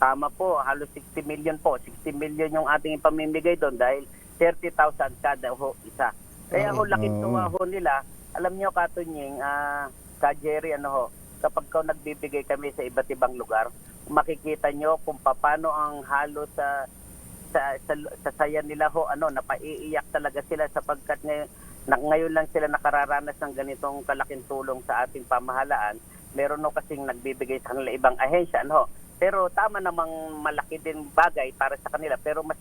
Tama po, halos 60 million po. 60 million yung ating ipamimigay doon dahil 30,000 kada ho isa. Kaya ho, laking tuwa ho nila. Alam nyo, Katunying, Jerry, kapag nagbibigay kami sa iba't ibang lugar, makikita nyo kung paano ang halo sa saya nila ho, napaiiyak talaga sila sapagkat ngayon lang sila nakararanas ng ganitong kalaking tulong sa ating pamahalaan. Meron kasing nagbibigay sa kanila ibang ahensya, pero tama namang malaki din bagay para sa kanila, pero mas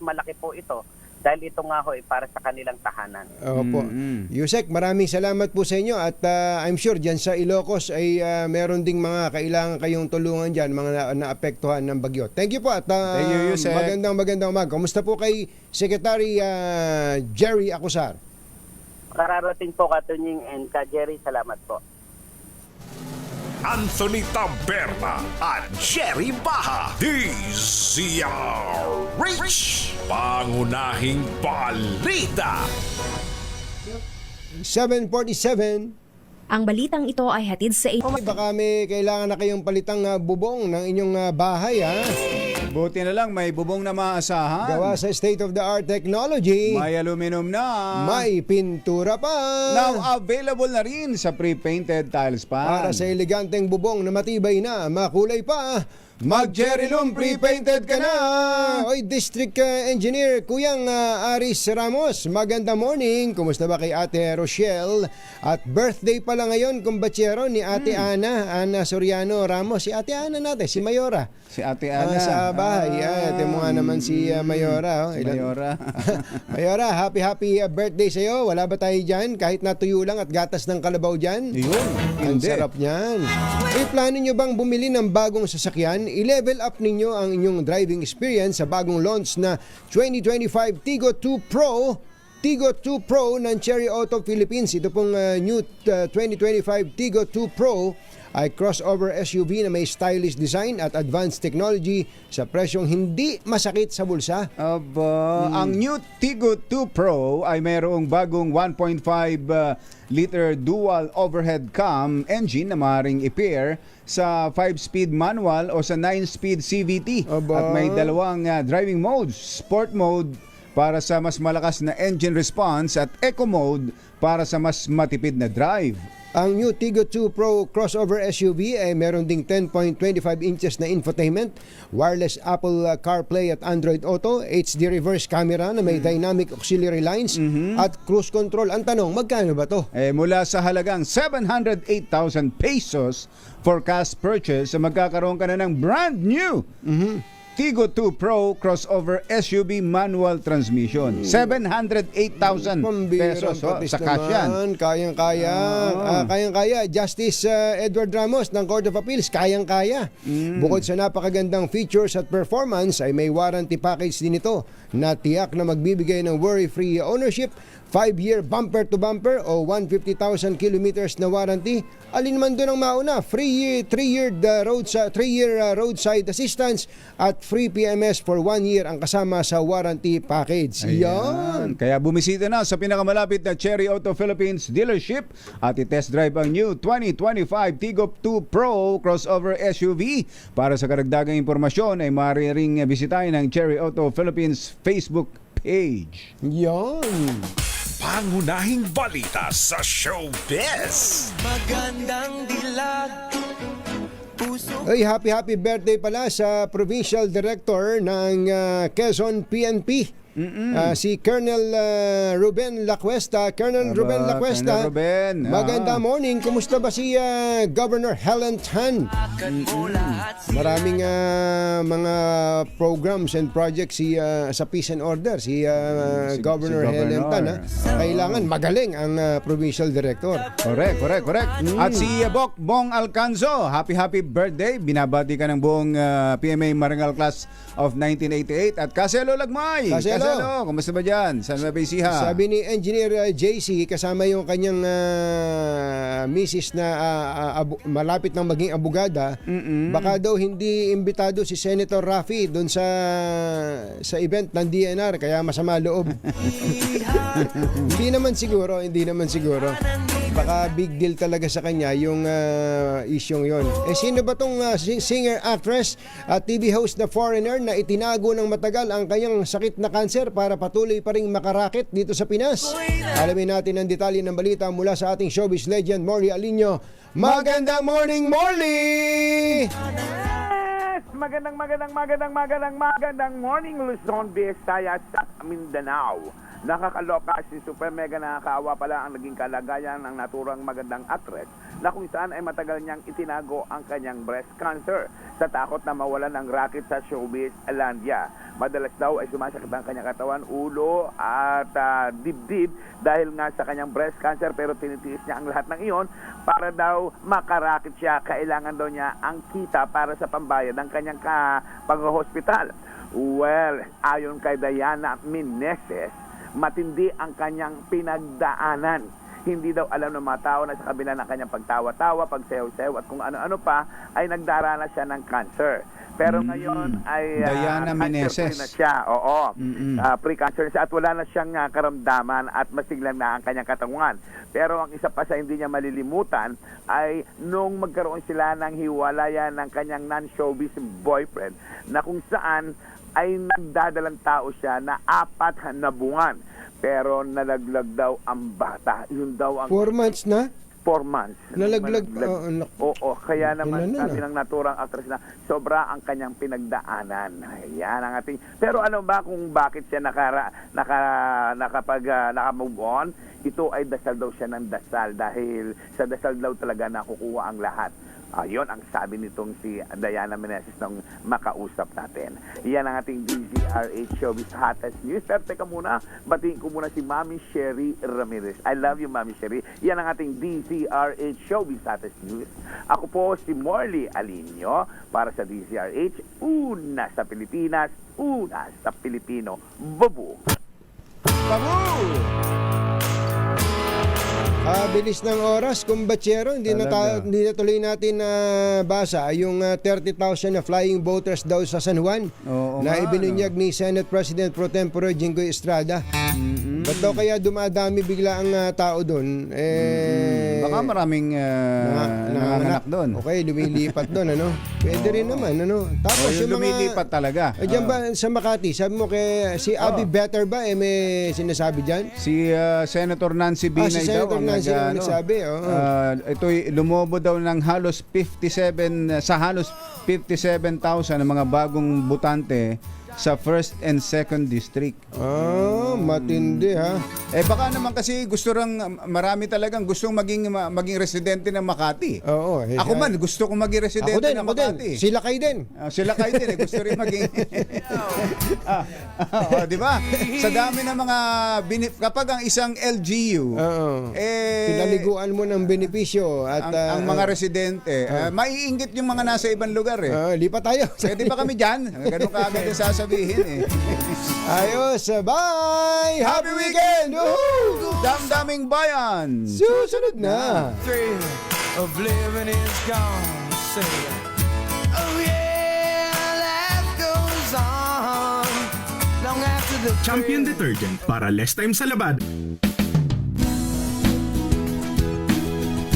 malaki po ito dahil ito nga ho ay para sa kanilang tahanan. Opo. Yusek, maraming salamat po sa inyo at I'm sure dyan sa Ilocos ay meron ding mga kailangan kayong tulungan dyan, mga naapektuhan ng bagyo. Thank you po at Thank you, Yusek. magandang umaga. Kumusta po kay Secretary Jerry Acosar? Kararating po, Katunying and Jerry, salamat po. Anthony Taberna at Jerry Baha, DZRH, pangunahing balita. 7:47. Ang balitang ito ay hatid sa Baka may kailangan na kayong palitang bubong ng inyong bahay, ha? Buti na lang may bubong na maasahan. Gawa sa state-of-the-art technology. May aluminum na. May pintura pa. Now available na rin sa pre-painted tiles pan. Para sa eleganteng bubong na matibay na, makulay pa, mag-Jerilum pre-painted ka na! Oy, District Engineer Kuyang Aris Ramos, magandang morning. Kumusta ba kay Ate Rochelle? At birthday pala ngayon, kumbatsero ni Ate Ana Soriano Ramos. Si Ate Ana natin, si Mayora. Si Ate Ana. Sa bahay. Ate mo nga naman si Mayora. Si Mayora. Mayora, happy birthday sa'yo. Wala ba tayo dyan? Kahit natuyo lang at gatas ng kalabaw dyan? Yun. Ang sarap niyan. Plano nyo bang bumili ng bagong sasakyan? I-level up ninyo ang inyong driving experience sa bagong launch na 2025 Tigo 2 Pro. Tigo 2 Pro ng Cherry Auto Philippines. Ito pong new 2025 Tigo 2 Pro ay crossover SUV na may stylish design at advanced technology sa presyong hindi masakit sa bulsa. Ang new Tigo 2 Pro ay mayroong bagong 1.5 liter dual overhead cam engine na maaaring i-pair sa 5-speed manual o sa 9-speed CVT. At may dalawang driving modes, sport mode para sa mas malakas na engine response at eco mode para sa mas matipid na drive. Ang new Tigo 2 Pro crossover SUV ay meron ding 10.25 inches na infotainment, wireless Apple CarPlay at Android Auto, HD reverse camera na may dynamic auxiliary lines at cruise control. Ang tanong, magkano ba to? Mula sa halagang 708,000 pesos for cash purchase, magkakaroon ka na ng brand new Tigo 2 Pro crossover SUV manual transmission. 708,000 pesos sa cash yan. Kayang-kaya. Kayang-kaya. Justice Edward Ramos ng Court of Appeals, kayang-kaya. Bukod sa napakagandang features at performance, ay may warranty package din ito na tiyak na magbibigay ng worry-free ownership, 5-year bumper-to-bumper o 150,000 kilometers na warranty. Alin man doon ang mauna, 3-year roadside assistance at free PMS for 1 year ang kasama sa warranty package. Yan. Kaya bumisita na sa pinakamalapit na Cherry Auto Philippines dealership at i-test drive ang new 2025 Tigop 2 Pro crossover SUV. Para sa karagdagang impormasyon ay maaari ring bisitahin ang Cherry Auto Philippines Facebook page. Yan. Pangunahing balita sa showbiz. Magandang dilag. Ay, happy birthday pala sa Provincial Director ng Quezon PNP. Si Colonel Ruben Lacuesta. Colonel Ruben Lacuesta, Colonel Ruben, maganda morning. Kumusta ba si Governor Helen Tan? Maraming mga programs and projects sa peace and order si Governor Helen Tan. Kailangan magaling ang Provincial Director. Correct. At si Bong Alcanzo, happy birthday. Binabati ka ng buong PMA Marangal Class of 1988. At Caselo Lagmay. Caselo, kumusta ba dyan? Saan mabisiha? Sabi ni Engineer JC, kasama yung kanyang misis na malapit nang maging abogada, baka daw hindi imbitado si Senator Raffy doon sa event ng DNR, kaya masama loob. Hindi naman siguro. Baka big deal talaga sa kanya yung isyong yon. Sino ba tong singer, actress at TV host na foreigner na itinago ng matagal ang kanyang sakit na kanser para patuloy pa ring makarakit dito sa Pinas? Alamin natin ang detalye ng balita mula sa ating showbiz legend Morley Alinio. Magandang morning, Morley! Magandang morning, Luzon, Visayas at Mindanao. Nakakaloka, si super mega nakakaawa pala ang naging kalagayan ng naturang magandang actress na kung saan ay matagal niyang itinago ang kanyang breast cancer sa takot na mawalan ng racket sa showbiz Alandia. Madalas daw ay sumasakit ang kanyang katawan, ulo at dibdib dahil nga sa kanyang breast cancer, pero tinitiis niya ang lahat ng iyon para daw makarakit siya. Kailangan daw niya ang kita para sa pambayad ng kanyang pag-hospital. Well, ayon kay Diana Meneses, matindi ang kanyang pinagdaanan. Hindi daw alam ng mga tao na sa kabila ng kanyang pagtawa-tawa, pagsayaw-sayaw at kung ano-ano pa, ay nagdaranas siya ng cancer. Pero ngayon ay Diana Meneses na siya. Oo. Pre-cancer na siya at wala na siyang karamdaman at masiglang na ang kanyang katawan. Pero ang isa pa sa hindi niya malilimutan ay nung magkaroon sila ng hiwalayan ng kanyang non-showbiz boyfriend na kung saan ay nagdadalang tao siya na 4 na buwan. Pero nalaglag daw ang bata. Yun daw ang 4 months na? 4 months. Nalaglag. Oo, kaya naman sabi ng naturang actress na sobra ang kanyang pinagdaanan. Ayan ang ating. Pero ano ba kung bakit siya naka-move on? Ito ay dasal daw siya ng dasal dahil sa dasal daw talaga nakukuha ang lahat. Yon ang sabi nitong si Diana Meneses nung makausap natin. Yan ang ating DZRH Showbiz Hottest News. Pero teka muna, batiin ko muna si Mami Sherry Ramirez. I love you, Mami Sherry. Yan ang ating DZRH Showbiz Hottest News. Ako po si Morley Alinio para sa DZRH. Una sa Pilipinas, una sa Pilipino. Babu! Bilis ng oras, kumbatsero, hindi na tuloy natin basa yung 30,000 na flying voters daw sa San Juan na ibinunyag ni Senate President Pro Tempore Jinggoy Estrada. Ba't daw kaya dumadami bigla ang tao doon? Baka maraming nanganganak doon. Okay, lumilipat doon, ano? Pwede rin naman, ano? Tapos yung lumilipat talaga. Diyan ba sa Makati, sabi mo kay si Abby Better ba, may sinasabi dyan? Si Senator Nancy Binay si daw. Senator Nancy ang nagsabi. Ito'y lumobo daw ng halos 57,000 ng mga bagong botante sa 1st and 2nd district. Matindi ha. Baka naman kasi gusto marami talagang gustong maging residente ng Makati. Oo. Ako man, gusto kong maging residente ng Makati. Din. Sila kayo din. Sila kayo din. Gusto rin maging... di ba? Sa dami ng mga... kapag ang isang LGU... pinaliguan mo ng benepisyo at... ang mga residente, maiinggit yung mga nasa ibang lugar lipat tayo. Pwede ba kami dyan? Ganun kaagad yung sasabihin Ayos, bye! Happy weekend! Damdaming bayan! Susunod na! Thrill of living is gone. Say, oh yeah, life goes Champion Detergent para less time sa labad